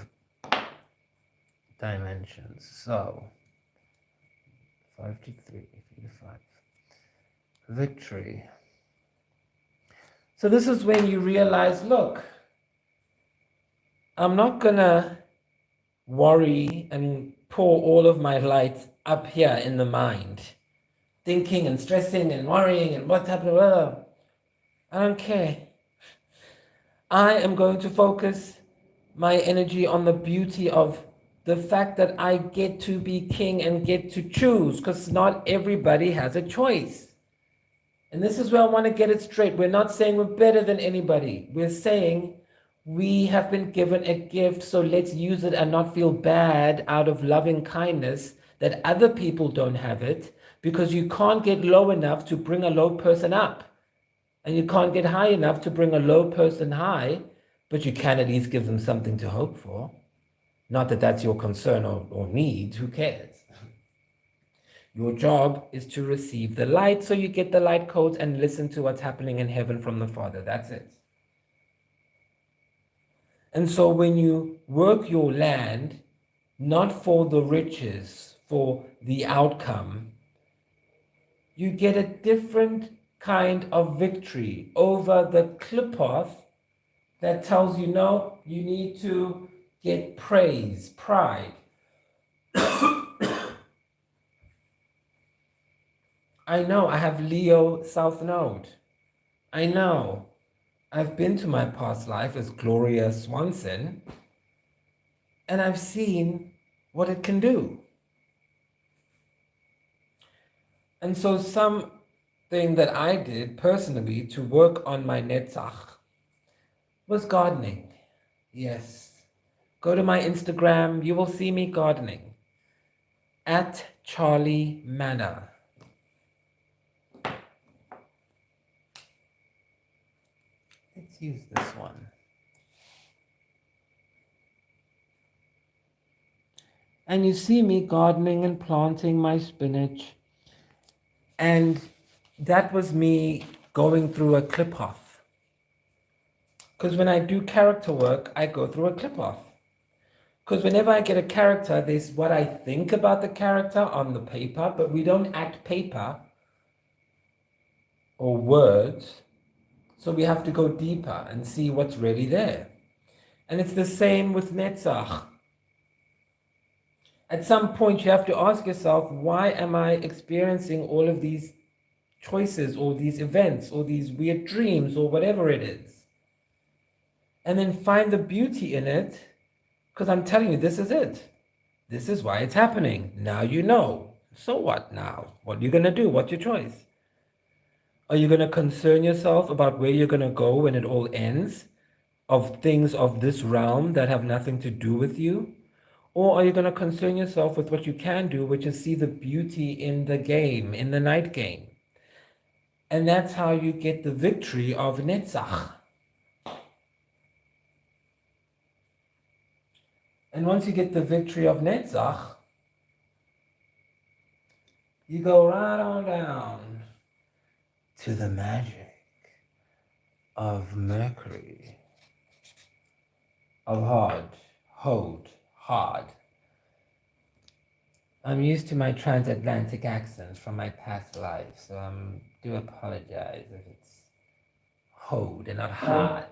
dimensions. So, 5 to 3, 3 to 5. Victory. So this is when you realize, look, I'm not going to worry and pour all of my light up here in the mind, thinking and stressing and worrying and what's happening. I don't care. I am going to focus my energy on the beauty of the fact that I get to be king and get to choose, because not everybody has a choice. And this is where I want to get it straight. We're not saying we're better than anybody. We're saying we have been given a gift, so let's use it and not feel bad out of loving kindness that other people don't have it, because you can't get low enough to bring a low person up. And you can't get high enough to bring a low person high, but you can at least give them something to hope for. Not that that's your concern or need, who cares? Your job is to receive the light, so you get the light codes and listen to what's happening in heaven from the Father. That's it. And so when you work your land, not for the riches, for the outcome, you get a different kind of victory over the clip path that tells you, no, you need to get praise, pride. I know I have Leo South Node. I know. I've been to my past life as Gloria Swanson, and I've seen what it can do. And so something that I did personally to work on my Netzach was gardening. Yes. Go to my Instagram, you will see me gardening. At Charlie Manor. Let's use this one. And you see me gardening and planting my spinach. And that was me going through a clip off. Because when I do character work, I go through a clip off. Because whenever I get a character, there's what I think about the character on the paper, but we don't act paper or words. So we have to go deeper and see what's really there. And it's the same with Netzach. At some point, you have to ask yourself, why am I experiencing all of these choices or these events or these weird dreams or whatever it is? And then find the beauty in it, because I'm telling you, this is it. This is why it's happening. Now you know. So what now? What are you going to do? What's your choice? Are you going to concern yourself about where you're going to go when it all ends, of things of this realm that have nothing to do with you? Or are you going to concern yourself with what you can do, which is see the beauty in the game, in the night game? And that's how you get the victory of Netzach. And once you get the victory of Netzach, you go right on down to the magic of Mercury, of hard. I'm used to my transatlantic accents from my past life, so I do apologize if it's hold and not hard.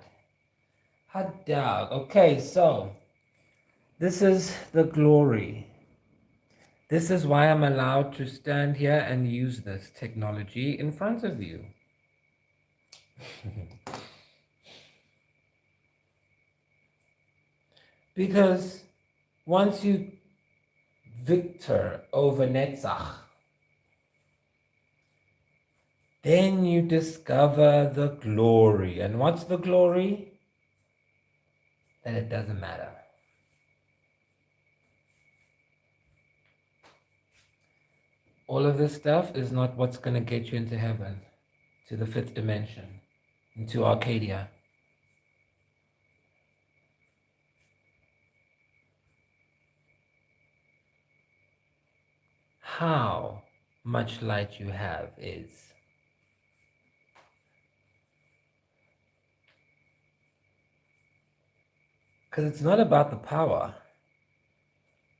Hot dog. Okay, so this is the glory. This is why I'm allowed to stand here and use this technology in front of you. Because once you victor over Netzach, then you discover the glory. And what's the glory? That it doesn't matter. All of this stuff is not what's going to get you into heaven, to the fifth dimension, into Arcadia. How much light you have is. Because it's not about the power.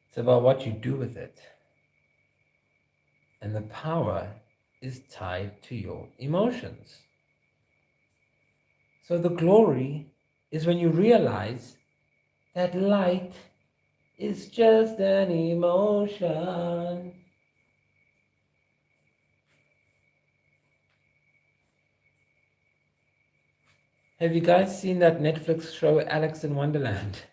It's about what you do with it. And the power is tied to your emotions. So the glory is when you realize that light is just an emotion. Have you guys seen that Netflix show, Alex in Wonderland?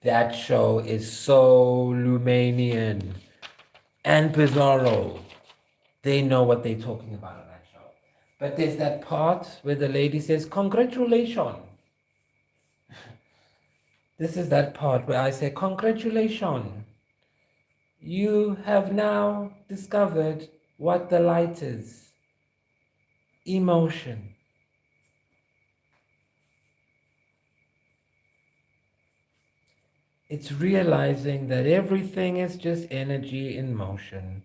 That show is so Lumanian and bizarro. They know what they're talking about on that show. But there's that part where the lady says, congratulations. This is that part where I say, congratulations. You have now discovered what the light is. Emotion. It's realizing that everything is just energy in motion.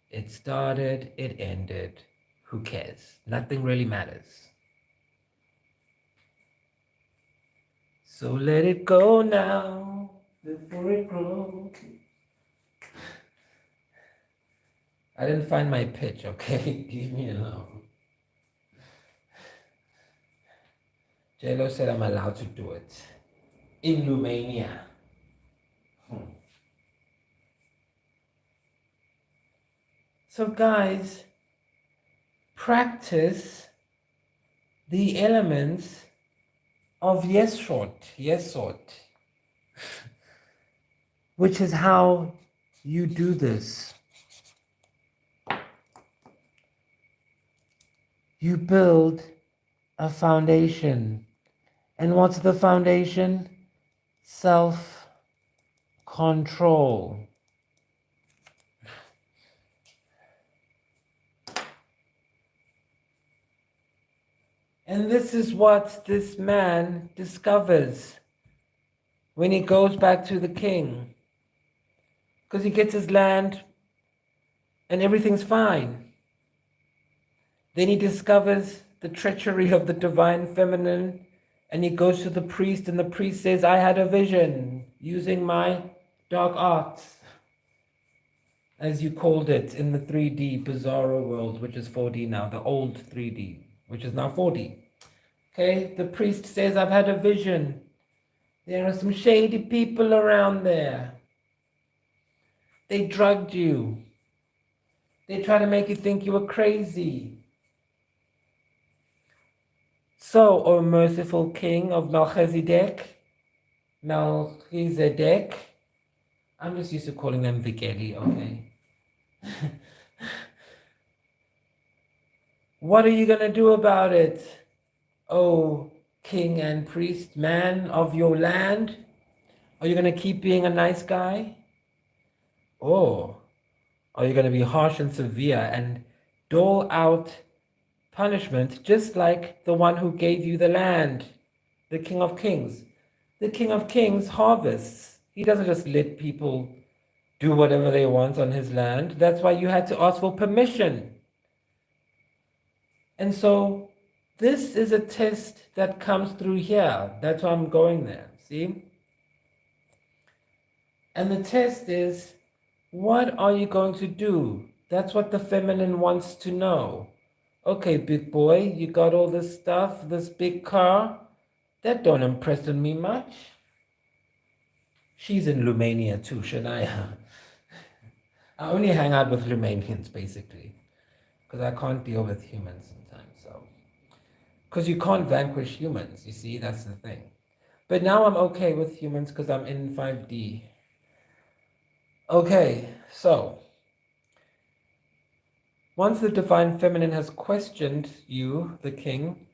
It started, it ended. Who cares? Nothing really matters. So let it go now before it grows. I didn't find my pitch, okay? Leave me alone. JLo said I'm allowed to do it. In Lumania. So guys, practice the elements of Yesod, which is how you do this. You build a foundation. And what's the foundation? Self-control. And this is what this man discovers when he goes back to the king. Because he gets his land and everything's fine. Then he discovers the treachery of the divine feminine, and he goes to the priest, and the priest says, I had a vision using my dark arts, as you called it in the 3D bizarro world, which is 4D now, the old 3D, which is now 4D. Okay, the priest says, I've had a vision. There are some shady people around there. They drugged you. They try to make you think you were crazy. So, O merciful King of Melchizedek, I'm just used to calling them Vikeli, okay? What are you going to do about it, O king and priest, man of your land? Are you going to keep being a nice guy? Or are you going to be harsh and severe and dole out punishment just like the one who gave you the land, the King of Kings? The King of Kings harvests. He doesn't just let people do whatever they want on his land. That's why you had to ask for permission. And so this is a test that comes through here. That's why I'm going there. See? And the test is, what are you going to do? That's what the feminine wants to know. Okay, big boy, you got all this stuff, this big car. That don't impress me much. She's in Lumania too, Shania. I only hang out with Lumanians, basically. Because I can't deal with humans sometimes, so. Because you can't vanquish humans, you see, that's the thing. But now I'm okay with humans because I'm in 5D. Okay, so once the divine feminine has questioned you, the king,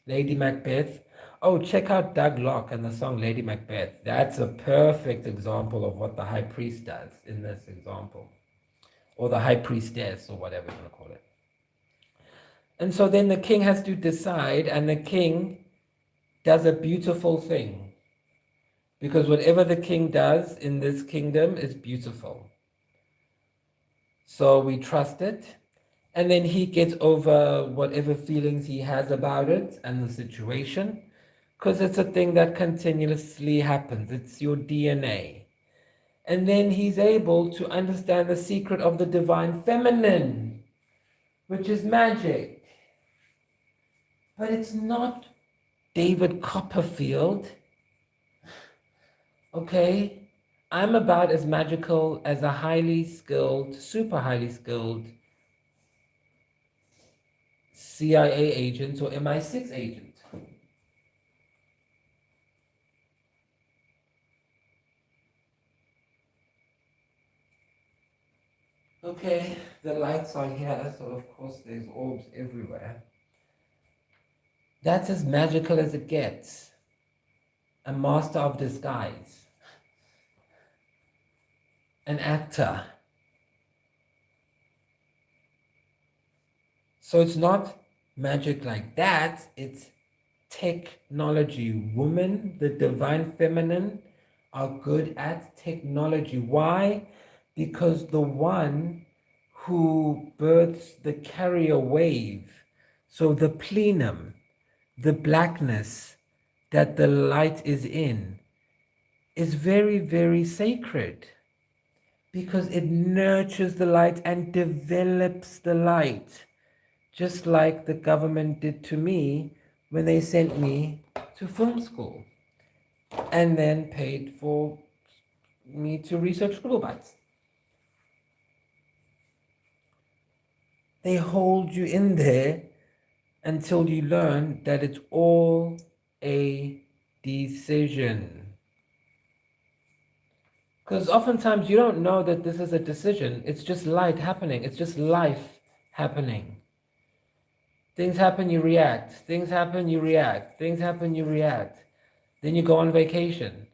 Lady Macbeth. Oh, check out Doug Locke and the song Lady Macbeth. That's a perfect example of what the high priest does in this example. Or the high priestess, or whatever you want to call it. And so then the king has to decide, and the king does a beautiful thing. Because whatever the king does in this kingdom is beautiful. So we trust it. And then he gets over whatever feelings he has about it and the situation, because it's a thing that continuously happens. It's your DNA. And then he's able to understand the secret of the divine feminine, which is magic. But it's not David Copperfield. Okay? I'm about as magical as a highly skilled, super highly skilled CIA agent or MI6 agent. Okay, the lights are here, so of course there's orbs everywhere. That's as magical as it gets. A master of disguise. An actor. So it's not magic like that, it's technology. Women, the divine feminine, are good at technology. Why? Because the one who births the carrier wave, so the plenum, the blackness that the light is in, is very, very sacred because it nurtures the light and develops the light, just like the government did to me when they sent me to film school and then paid for me to research scribble bites. They hold you in there until you learn that it's all a decision. Because oftentimes you don't know that this is a decision. It's just light happening. It's just life happening. Things happen, you react. Things happen, you react. Things happen, you react. Then you go on vacation.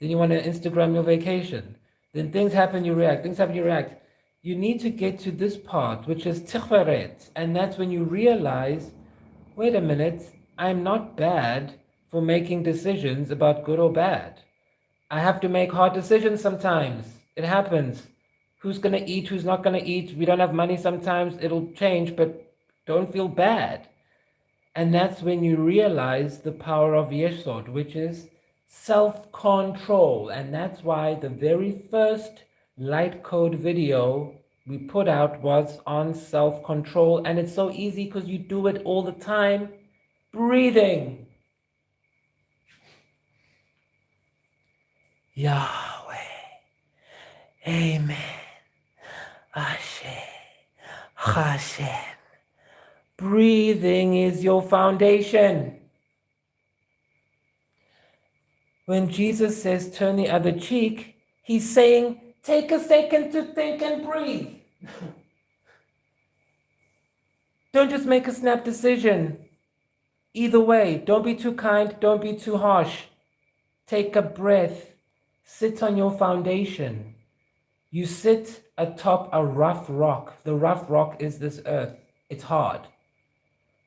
Then you want to Instagram your vacation. Then things happen, you react. Things happen, you react. You need to get to this part, which is tikhwaret. And that's when you realize, wait a minute, I'm not bad for making decisions about good or bad. I have to make hard decisions sometimes. It happens. Who's going to eat, who's not going to eat. We don't have money sometimes. It'll change, but don't feel bad. And that's when you realize the power of Yesod, which is self-control. And that's why the very first light code video we put out was on self-control. And it's so easy because you do it all the time. Breathing. Yahweh. Amen. Ashe. Hashem. Breathing is your foundation. When Jesus says turn the other cheek, he's saying take a second to think and breathe. Don't just make a snap decision. Either way, don't be too kind, don't be too harsh. Take a breath Sit on your foundation. You sit atop a rough rock. The rough rock is this earth. It's hard.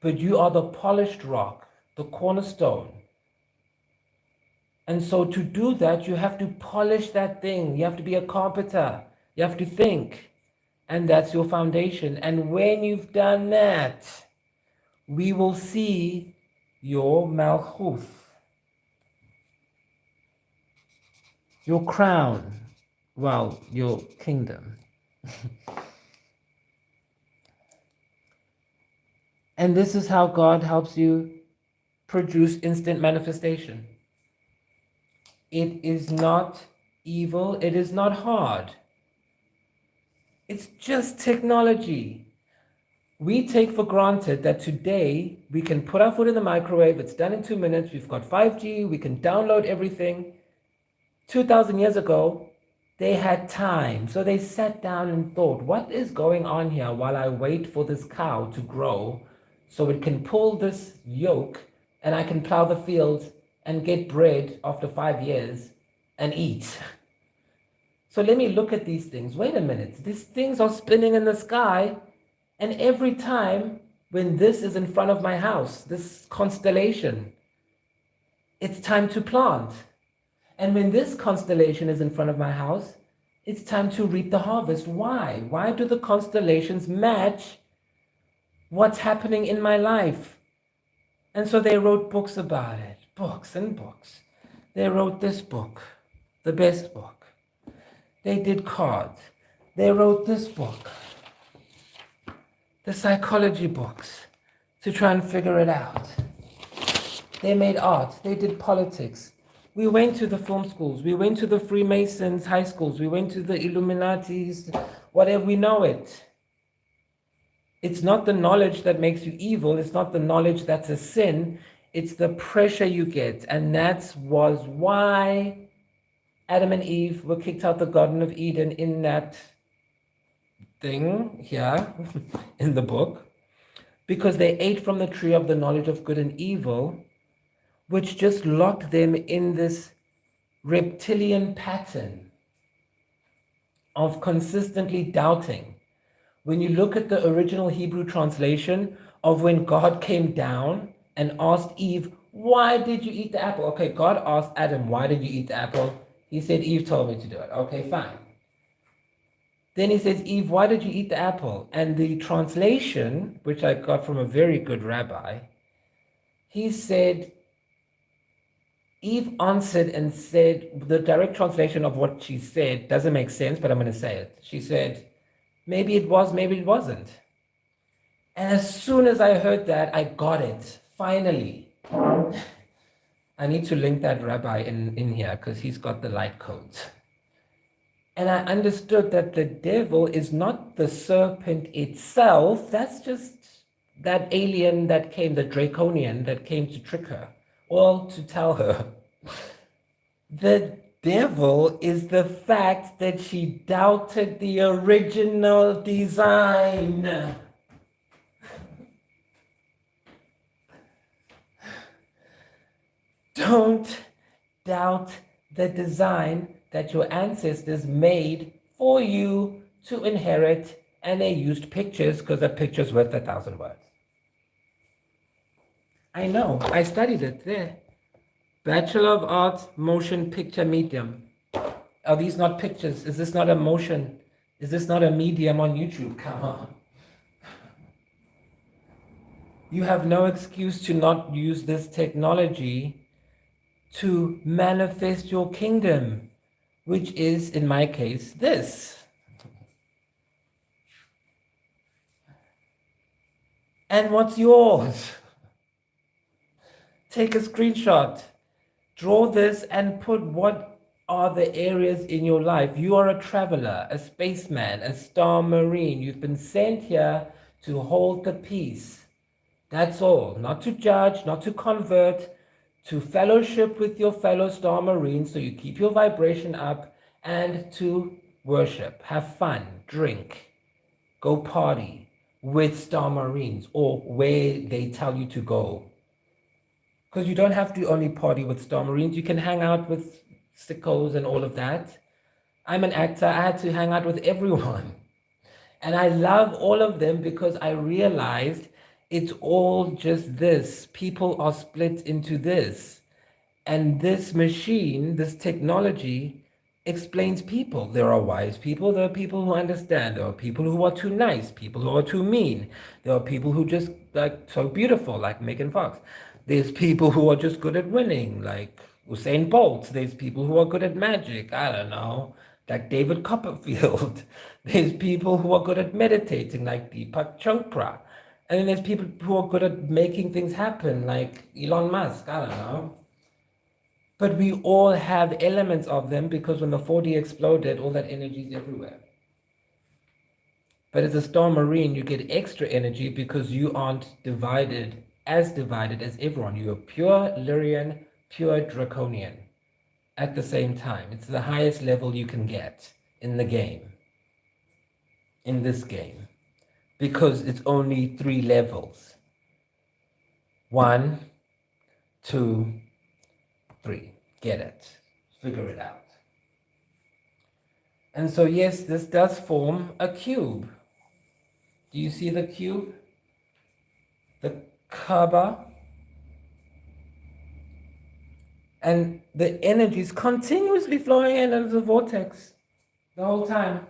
But you are the polished rock, the cornerstone. And so to do that, you have to polish that thing. You have to be a carpenter. You have to think. And that's your foundation. And when you've done that, we will see your malchut, your crown, well, your kingdom. And this is how God helps you produce instant manifestation. It is not evil. It is not hard. It's just technology. We take for granted that today we can put our food in the microwave. It's done in 2 minutes. We've got 5G. We can download everything. 2,000 years ago, they had time. So they sat down and thought, what is going on here while I wait for this cow to grow so it can pull this yoke and I can plow the fields and get bread after 5 years and eat. So let me look at these things. Wait a minute. These things are spinning in the sky. And every time when this is in front of my house, this constellation, it's time to plant. And when this constellation is in front of my house, it's time to reap the harvest. Why? Why do the constellations match what's happening in my life? And so they wrote books about it, books and books. They wrote this book, the best book. They did cards. They wrote this book, the psychology books, to try and figure it out. They made art. They did politics. We went to the film schools. We went to the Freemasons high schools. We went to the Illuminatis, whatever, we know it. It's not the knowledge that makes you evil. It's not the knowledge that's a sin. It's the pressure you get. And that was why Adam and Eve were kicked out the Garden of Eden in that thing here in the book, because they ate from the tree of the knowledge of good and evil, which just locked them in this reptilian pattern of consistently doubting. When you look at the original Hebrew translation of when God came down and asked Eve, why did you eat the apple? Okay, God asked Adam, why did you eat the apple? He said, Eve told me to do it. Okay, fine. Then he says, Eve, why did you eat the apple? And the translation, which I got from a very good rabbi, he said, Eve answered and said, the direct translation of what she said doesn't make sense, but I'm going to say it. She said, maybe it was, maybe it wasn't. And as soon as I heard that, I got it. Finally. I need to link that rabbi in here because he's got the light codes. And I understood that the devil is not the serpent itself. That's just that alien that came, the draconian that came to trick her, or to tell her. The devil is the fact that she doubted the original design. Don't doubt the design that your ancestors made for you to inherit, and they used pictures because a picture's worth 1,000 words. I know, I studied it there. Bachelor of Arts, Motion Picture Medium. Are these not pictures? Is this not a motion? Is this not a medium on YouTube? Come on. You have no excuse to not use this technology to manifest your kingdom, which is, in my case, this. And what's yours? Take a screenshot, draw this, and put what are the areas in your life. You are a traveler, a spaceman, a star marine. You've been sent here to hold the peace. That's all. Not to judge, not to convert, to fellowship with your fellow star marines so you keep your vibration up, and to worship, have fun, drink, go party with star marines or where they tell you to go. Because you don't have to only party with star marines. You can hang out with sickos and all of that. I'm an actor. I had to hang out with everyone. And I love all of them because I realized it's all just this. People are split into this. And this machine, this technology, explains people. There are wise people, there are people who understand, there are people who are too nice, people who are too mean, there are people who just like so beautiful, like Megan Fox. There's people who are just good at winning, like Usain Bolt. There's people who are good at magic, I don't know, like David Copperfield. There's people who are good at meditating, like Deepak Chopra. And then there's people who are good at making things happen, like Elon Musk, I don't know. But we all have elements of them because when the 4D exploded, all that energy is everywhere. But as a star marine, you get extra energy because you aren't divided as everyone. You are pure Lyrian, pure Draconian at the same time. It's the highest level you can get in the game, in this game, because it's only 3 levels. 1, 2, 3. Get it. Figure it out. And so, yes, this does form a cube. Do you see the cube? The Kaaba? And the energy is continuously flowing in as a vortex the whole time.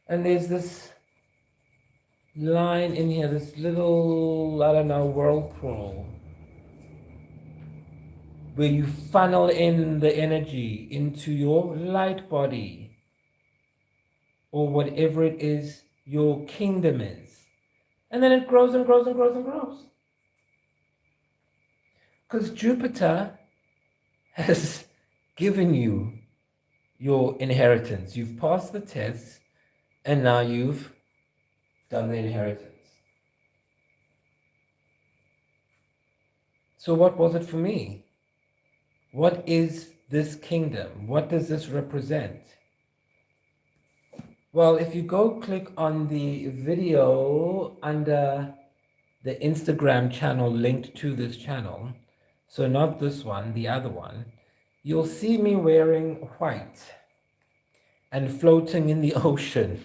And there's this line in here, this little, I don't know, whirlpool, where you funnel in the energy into your light body, or whatever it is your kingdom is. And then it grows and grows and grows and grows. Because Jupiter has given you your inheritance. You've passed the test, and now you've done the inheritance. So what was it for me? What is this kingdom? What does this represent? Well, if you go click on the video under the Instagram channel linked to this channel, so not this one, the other one, you'll see me wearing white and floating in the ocean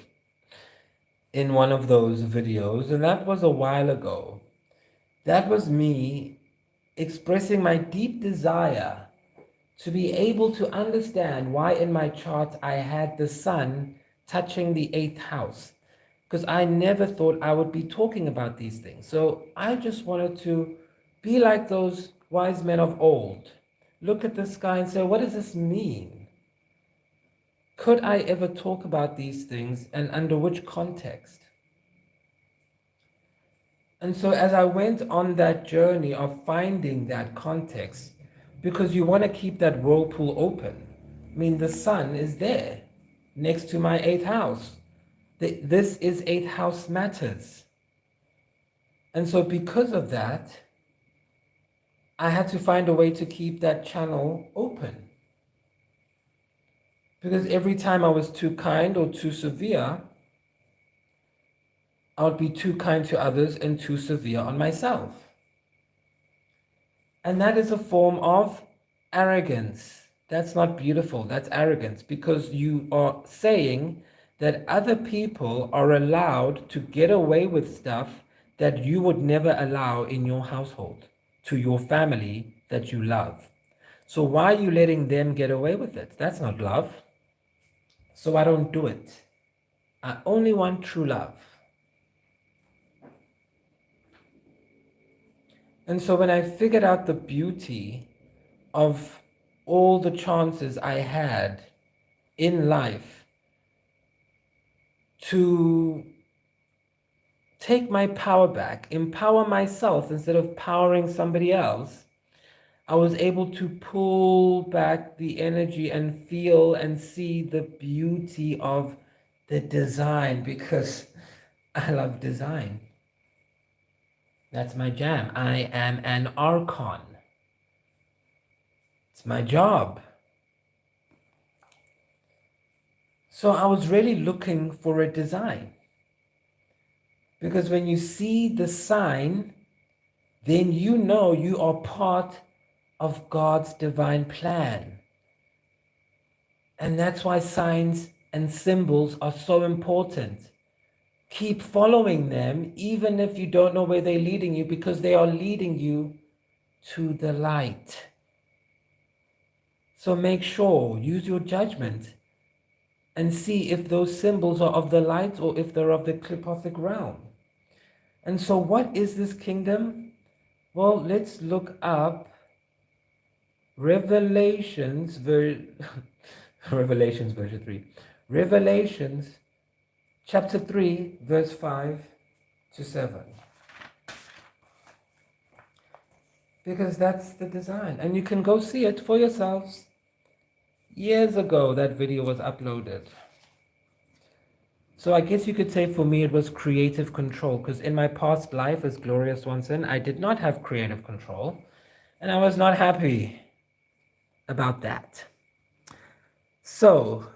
in one of those videos, and that was a while ago. That was me expressing my deep desire to be able to understand why in my chart I had the sun touching the 8th house, because I never thought I would be talking about these things. So I just wanted to be like those wise men of old. Look at the sky and say, what does this mean? Could I ever talk about these things, and under which context? And so as I went on that journey of finding that context, because you want to keep that whirlpool open. I mean, the sun is there next to my 8th house. This is 8th house matters. And so because of that, I had to find a way to keep that channel open. Because every time I was too kind or too severe, I would be too kind to others and too severe on myself. And that is a form of arrogance. That's not beautiful. That's arrogance, because you are saying that other people are allowed to get away with stuff that you would never allow in your household, to your family that you love. So why are you letting them get away with it? That's not love. So I don't do it. I only want true love. And so when I figured out the beauty of all the chances I had in life to take my power back, empower myself instead of powering somebody else, I was able to pull back the energy and feel and see the beauty of the design, because I love design. That's my jam. I am an archon. It's my job. So I was really looking for a design. Because when you see the sign, then you know you are part of God's divine plan. And that's why signs and symbols are so important. Keep following them, even if you don't know where they're leading you, because they are leading you to the light. So make sure, use your judgment and see if those symbols are of the light or if they're of the clipothic realm. And so what is this kingdom? Well, let's look up Revelations, Revelations verse 3. Revelations chapter 3, verse 5 to 7. Because that's the design. And you can go see it for yourselves. Years ago, that video was uploaded. So I guess you could say for me it was creative control, because in my past life as Gloria Swanson, I did not have creative control, and I was not happy about that. So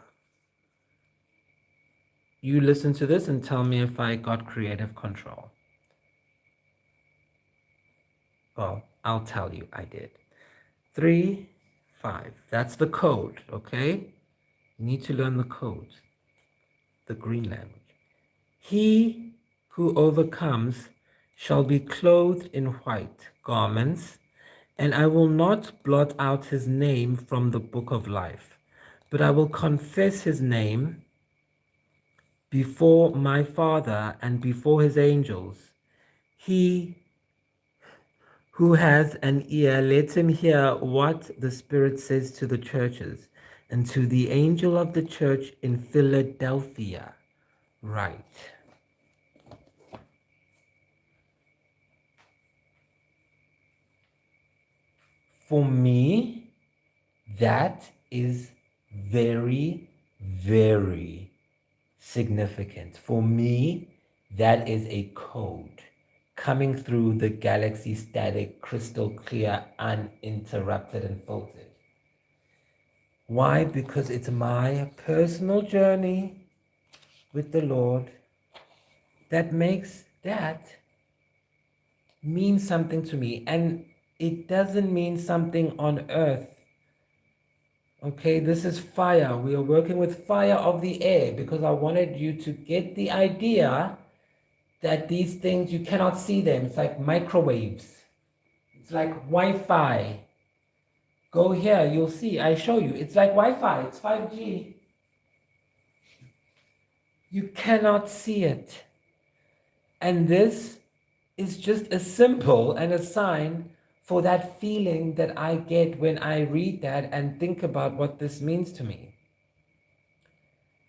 you listen to this and tell me if I got creative control. Well, I'll tell you I did. 3, 5. That's the code, okay? You need to learn the code, the green language. He who overcomes shall be clothed in white garments, and I will not blot out his name from the book of life, but I will confess his name before my Father and before his angels. He who has an ear, let him hear what the Spirit says to the churches. And to the angel of the church in Philadelphia, write. For me, that is very, very significant. For me, that is a code coming through the galaxy static, crystal clear, uninterrupted and filtered. Why? Because it's my personal journey with the Lord that makes that mean something to me. And it doesn't mean something on earth. Okay, this is fire. We are working with fire of the air because I wanted you to get the idea that these things, you cannot see them. It's like microwaves. It's like Wi-Fi. Go here, you'll see. I show you. It's like Wi-Fi. It's 5G. You cannot see it. And this is just a symbol and a sign for that feeling that I get when I read that and think about what this means to me.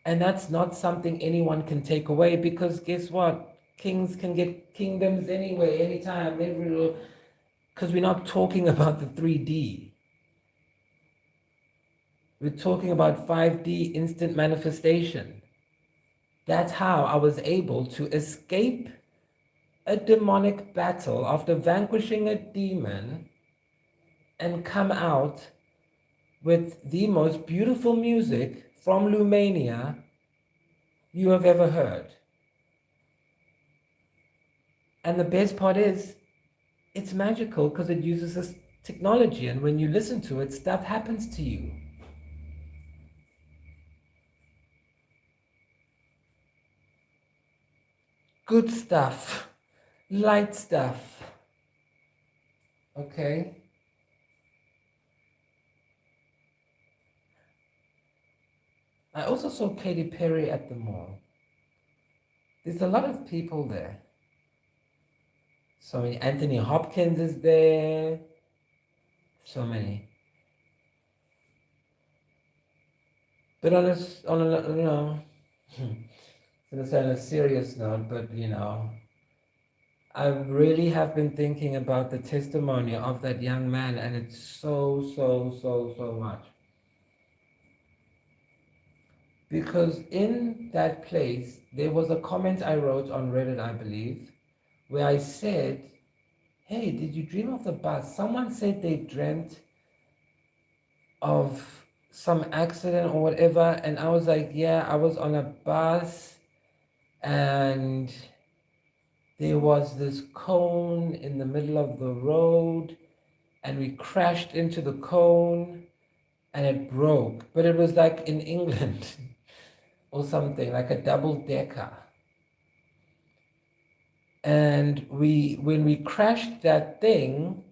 And that's not something anyone can take away, because guess what? Kings can get kingdoms anywhere, anytime, because we're not talking about the 3D. We're talking about 5D instant manifestation. That's how I was able to escape a demonic battle after vanquishing a demon and come out with the most beautiful music from Lumania you have ever heard. And the best part is, it's magical because it uses this technology, and when you listen to it, stuff happens to you. Good stuff, light stuff. Okay? I also saw Katy Perry at the mall. There's a lot of people there. So many. Anthony Hopkins is there. So many. But on a serious note, but I really have been thinking about the testimony of that young man, and it's so much. Because in that place, there was a comment I wrote on Reddit, I believe, where I said, hey, did you dream of the bus? Someone said they dreamt of some accident or whatever, and I was like, yeah, I was on a bus, and there was this cone in the middle of the road, and we crashed into the cone, and it broke, but it was like in England or something, like a double decker. And when we crashed that thing,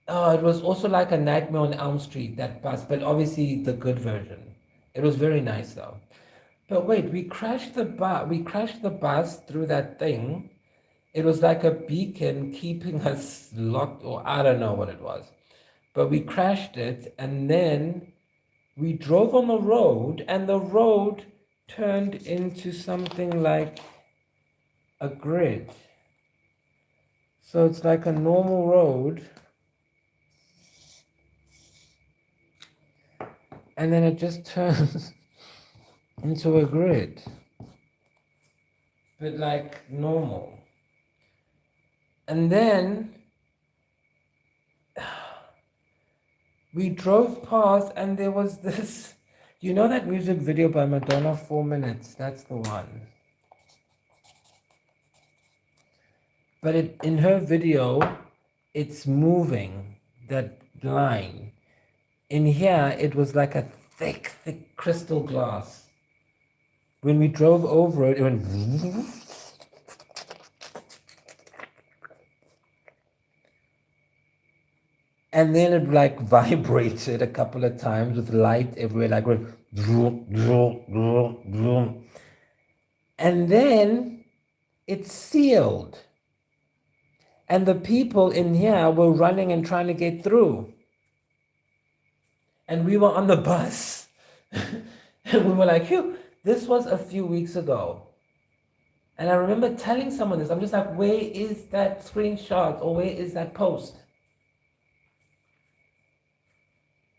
oh, it was also like a Nightmare on Elm Street, that bus, but obviously the good version. It was very nice though. But wait, we crashed the bus through that thing. It was like a beacon keeping us locked, or I don't know what it was. But we crashed it, and then we drove on the road, and the road turned into something like a grid. So it's like a normal road, and then it just turns into a grid, but like normal. And then we drove past, and there was this, you know that music video by Madonna, 4 Minutes? That's the one. But in her video, it's moving, that line. In here, it was like a thick, thick crystal glass. When we drove over it, it went... And then it like vibrated a couple of times with light everywhere, like went... And then it sealed. And the people in here were running and trying to get through. And we were on the bus. And we were like, phew, this was a few weeks ago. And I remember telling someone this. I'm just like, where is that screenshot, or where is that post?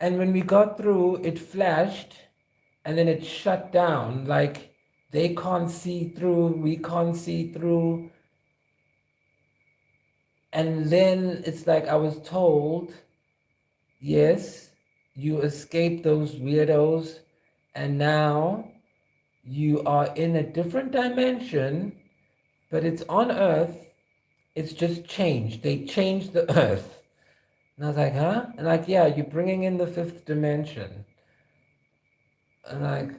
And when we got through, it flashed and then it shut down. Like, they can't see through, we can't see through. And then it's like I was told, yes, you escaped those weirdos, and now you are in a different dimension, but it's on Earth. It's just changed. They changed the Earth. And I was like, huh? And like, yeah, you're bringing in the fifth dimension. And like,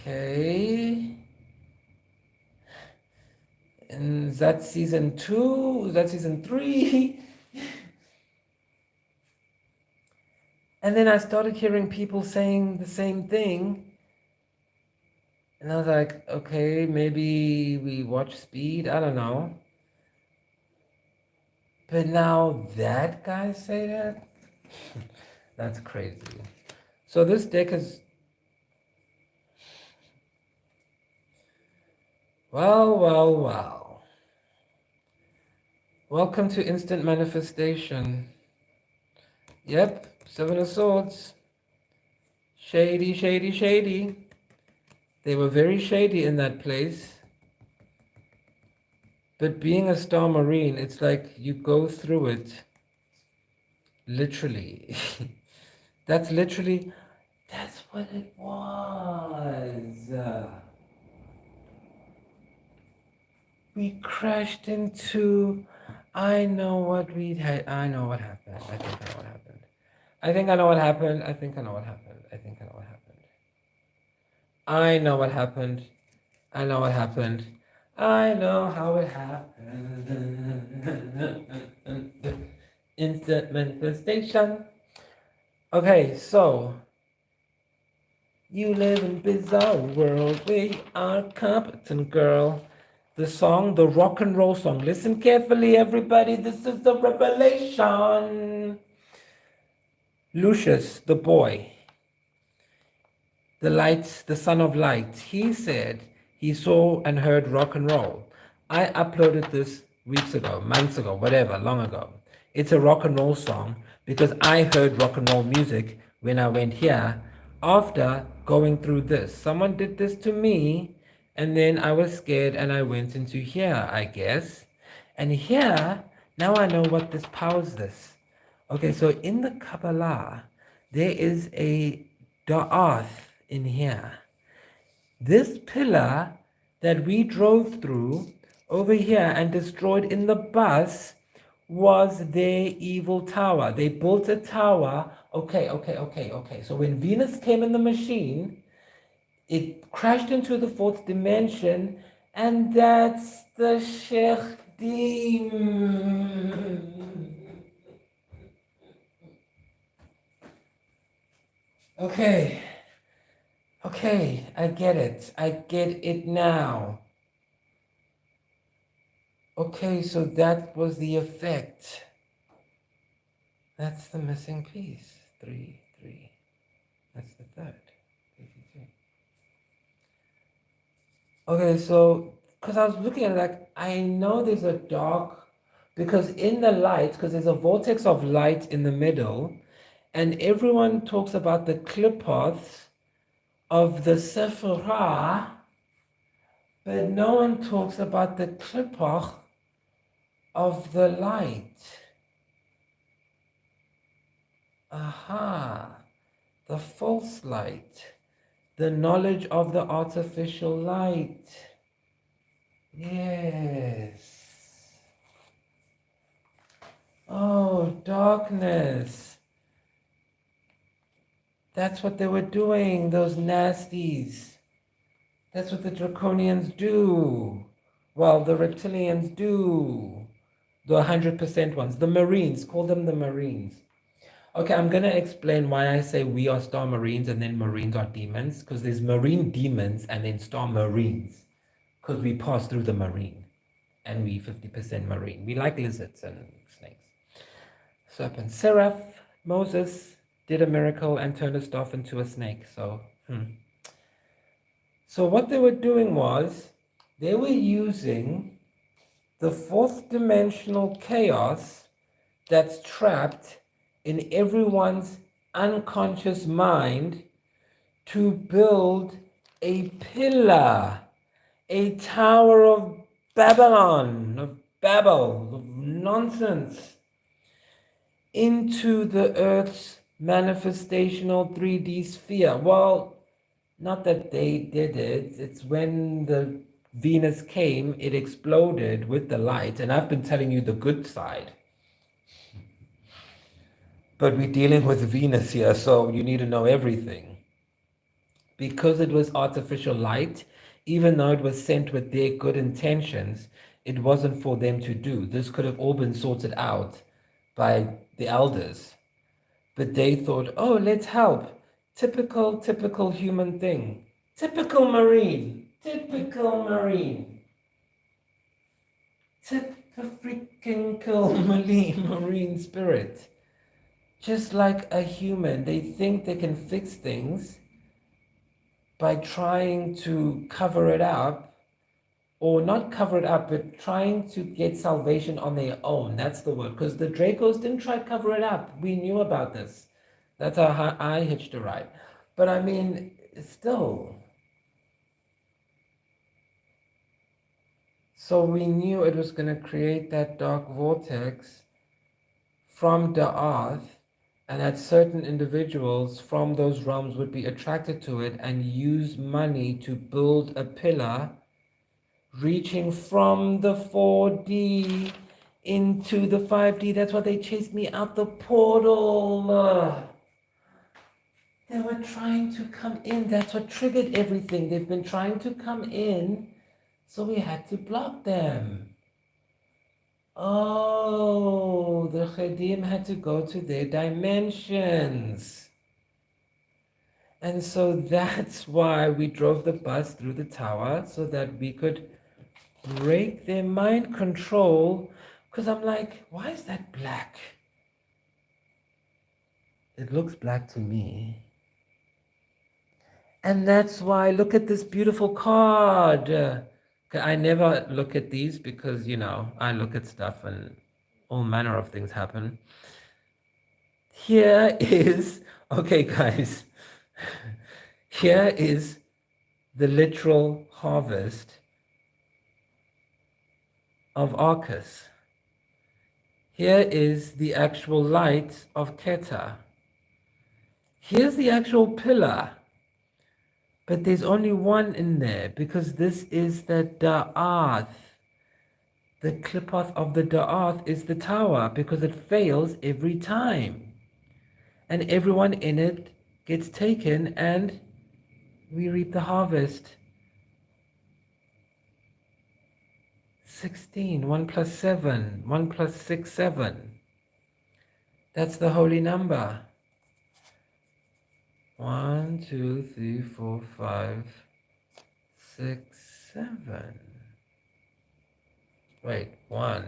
okay. And is that season 2? Is that season 3? And then I started hearing people saying the same thing. And I was like, okay, maybe we watch Speed. I don't know. But now that guy say that? That's crazy. So this deck is... Well. Welcome to instant manifestation. Yep, 7 of Swords. Shady. They were very shady in that place. But being a star marine, it's like you go through it. Literally. That's what it was. We crashed into... I know what happened. I think I know what happened. I know what happened. I know what happened. I know how it happened. Instant manifestation. Okay, so you live in bizarre world. We are competent, girl. The song, the rock and roll song. Listen carefully, everybody. This is the revelation. Lucius, the boy, the son of light, he said he saw and heard rock and roll. I uploaded this weeks ago, months ago, whatever, long ago. It's a rock and roll song because I heard rock and roll music when I went here after going through this. Someone did this to me, and then I was scared and I went into here, I guess. And here, now I know what this powers this. Okay, so in the Kabbalah, there is a da'ath in here. This pillar that we drove through over here and destroyed in the bus was their evil tower. They built a tower. Okay. So when Venus came in the machine, it crashed into the fourth dimension, and that's the Sheikh Dim. Okay, I get it. I get it now. Okay, so that was the effect. That's the missing piece. 3, 3. That's the third. 52. Okay, so because I was looking at it, like, I know there's a dark, because in the light, because there's a vortex of light in the middle, and everyone talks about the clipoth of the Sephirah, but no one talks about the clipoth of the light. Aha, the false light, the knowledge of the artificial light. Yes. Oh, darkness. That's what they were doing, those nasties. That's what the draconians do. Well, the reptilians do. The 100% ones. The Marines. Call them the Marines. Okay, I'm going to explain why I say we are star Marines and then Marines are demons. Because there's Marine demons and then star Marines. Because we pass through the Marine. And we 50% Marine. We like lizards and snakes. Serpent. Seraph, Moses did a miracle and turned a staff into a snake. So what they were doing was they were using the fourth dimensional chaos that's trapped in everyone's unconscious mind to build a pillar, a tower of Babylon, of Babel, of nonsense, into the Earth's manifestational 3D sphere. Well, not that they did it. It's when the Venus came, it exploded with the light. And I've been telling you the good side. But we're dealing with Venus here, so you need to know everything. Because it was artificial light, even though it was sent with their good intentions, it wasn't for them to do. This could have all been sorted out by the elders. But they thought, oh, let's help. Typical human thing. Typical Marine. Typical Marine. Typical Marine spirit. Just like a human, they think they can fix things by trying to cover it up, or not cover it up, but trying to get salvation on their own. That's the word. Because the Dracos didn't try to cover it up. We knew about this. That's how I hitched a ride. But I mean, still. So we knew it was going to create that dark vortex from the earth, and that certain individuals from those realms would be attracted to it and use money to build a pillar reaching from the 4D into the 5D. That's why they chased me out the portal. They were trying to come in. That's what triggered everything. They've been trying to come in, so we had to block them. Oh, the Chedim had to go to their dimensions. And so that's why we drove the bus through the tower, so that we could break their mind control. Because I'm like, why is that black? It looks black to me. And that's why, look at this beautiful card. I never look at these because, I look at stuff and all manner of things happen. Here is, okay, guys, here is the literal harvest of Arcus. Here is the actual light of Keter. Here's the actual pillar. But there's only one in there because this is the Da'ath. The clipoth of the da'ath is the tower because it fails every time. And everyone in it gets taken and we reap the harvest. 16, 1 plus 7, 1 plus 6, 7. That's the holy number. 1, 2, 3, 4, 5, 6, 7. Wait, 1,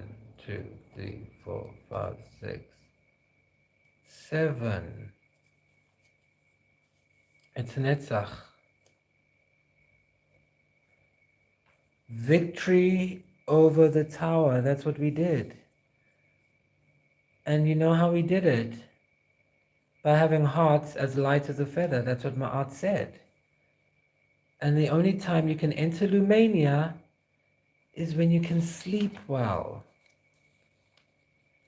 2, 3, 4, 5, 6, 7. It's Netzach. Victory over the tower. That's what we did. And you know how we did it? By having hearts as light as a feather. That's what Ma'at said. And the only time you can enter Lumania is when you can sleep well.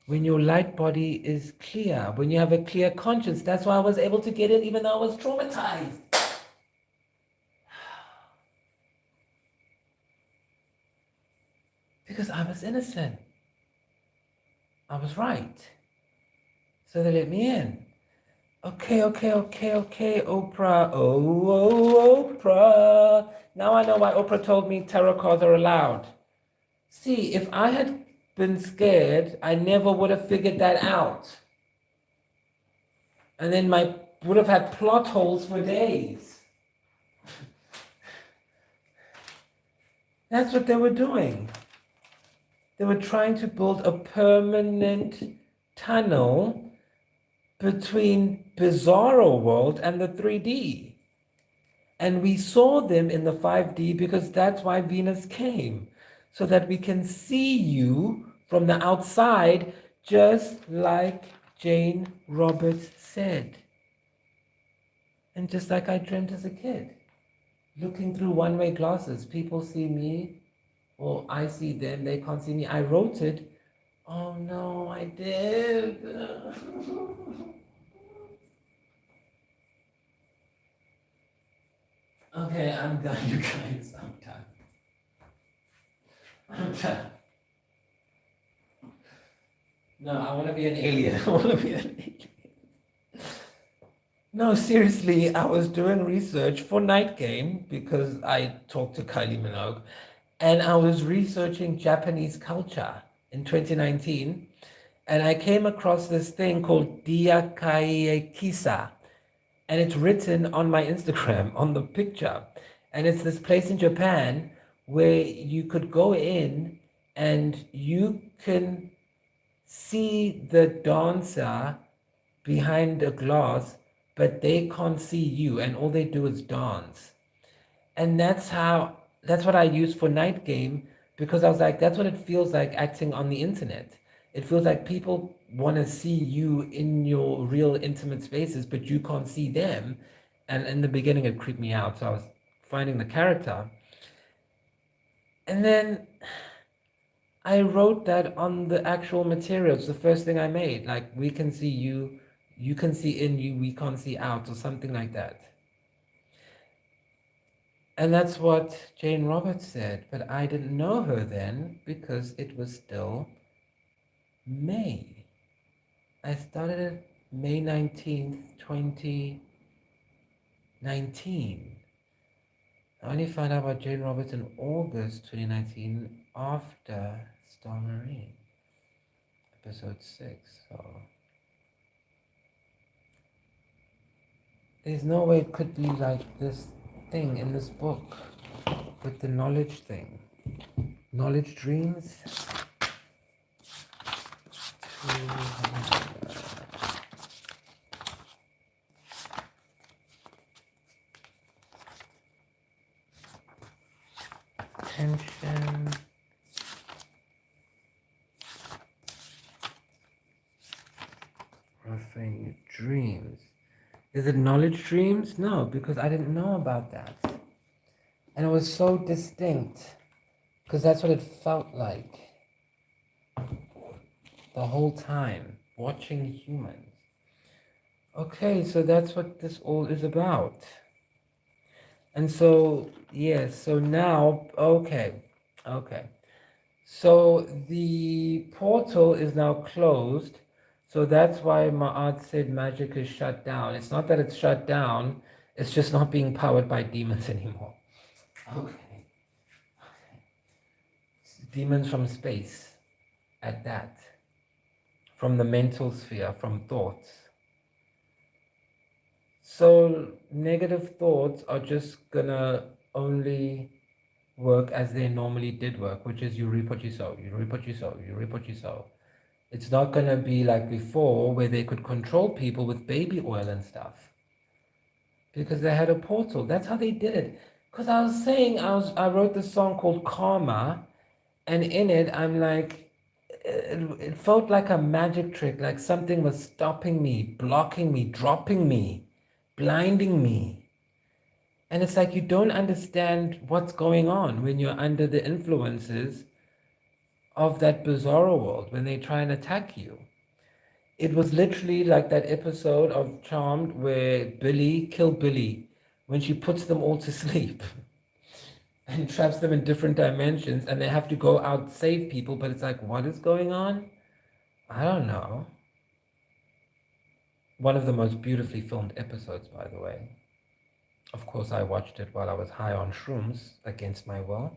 When your light body is clear. When you have a clear conscience. That's why I was able to get in even though I was traumatized. Because I was innocent. I was right. So they let me in. Okay, Oprah. Oh, Oprah. Now I know why Oprah told me tarot cards are allowed. See, if I had been scared, I never would have figured that out. And then would have had plot holes for days. That's what they were doing. They were trying to build a permanent tunnel between Bizarro World and the 3D. And we saw them in the 5D because that's why Venus came. So that we can see you from the outside, just like Jane Roberts said. And just like I dreamt as a kid. Looking through one-way glasses. People see me, or I see them, they can't see me. I wrote it. Oh no, I did. Okay, I'm done, you guys. I'm done. No, I want to be an alien. I want to be an alien. No, seriously, I was doing research for Night Game because I talked to Kylie Minogue, and I was researching Japanese culture in 2019, and I came across this thing called Diakaie Kisa, and it's written on my Instagram on the picture, and it's this place in Japan where you could go in and you can see the dancer behind a glass, but they can't see you, and all they do is dance. And that's what I use for Night Game, because I was like, that's what it feels like acting on the internet. It feels like people want to see you in your real intimate spaces, but you can't see them. And in the beginning, it creeped me out. So I was finding the character. And then I wrote that on the actual materials, the first thing I made. Like, we can see you, you can see in you, we can't see out, or something like that. And that's what Jane Roberts said, but I didn't know her then because it was still May. I started it May 19th, 2019. I only found out about Jane Roberts in August 2019 after Star Marine, episode 6. So there's no way it could be like this thing in this book with the knowledge thing. Knowledge dreams. Attention. Reframe your dreams. Is it knowledge dreams? No, because I didn't know about that. And it was so distinct, because that's what it felt like the whole time, watching humans. Okay, so that's what this all is about. And so, yes, so now, okay. So the portal is now closed. So that's why Ma'at said magic is shut down. It's not that it's shut down, it's just not being powered by demons anymore. Okay. Demons from space, at that. From the mental sphere, from thoughts. So negative thoughts are just gonna only work as they normally did work, which is you reap what you sow, you reap what you sow, you reap what you sow. It's not gonna be like before where they could control people with baby oil and stuff. Because they had a portal. That's how they did it. Because I was saying I wrote this song called Karma, and in it I'm like it felt like a magic trick, like something was stopping me, blocking me, dropping me, blinding me. And it's like you don't understand what's going on when you're under the influences of that bizarro world when they try and attack you. It was literally like that episode of Charmed where Billy killed Billy when she puts them all to sleep and traps them in different dimensions and they have to go out save people, but it's like, what is going on? I don't know. One of the most beautifully filmed episodes, by the way. Of course, I watched it while I was high on shrooms against my will.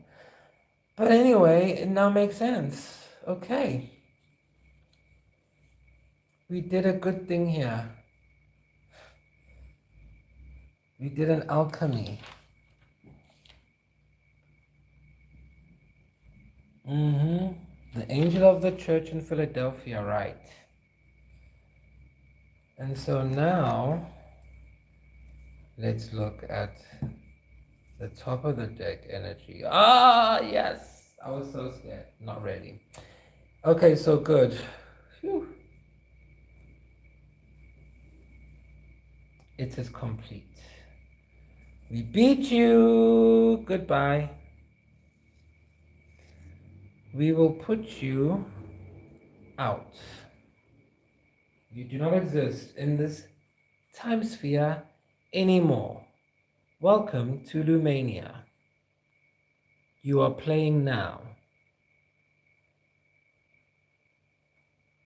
But anyway, it now makes sense. Okay. We did a good thing here. We did an alchemy. The angel of the church in Philadelphia, right. And so now, let's look at the top of the deck energy. Ah, yes! I was so scared. Not ready. Okay, so good. Phew. It is complete. We beat you. Goodbye. We will put you out. You do not exist in this time sphere anymore. Welcome to Lumania. You are playing now.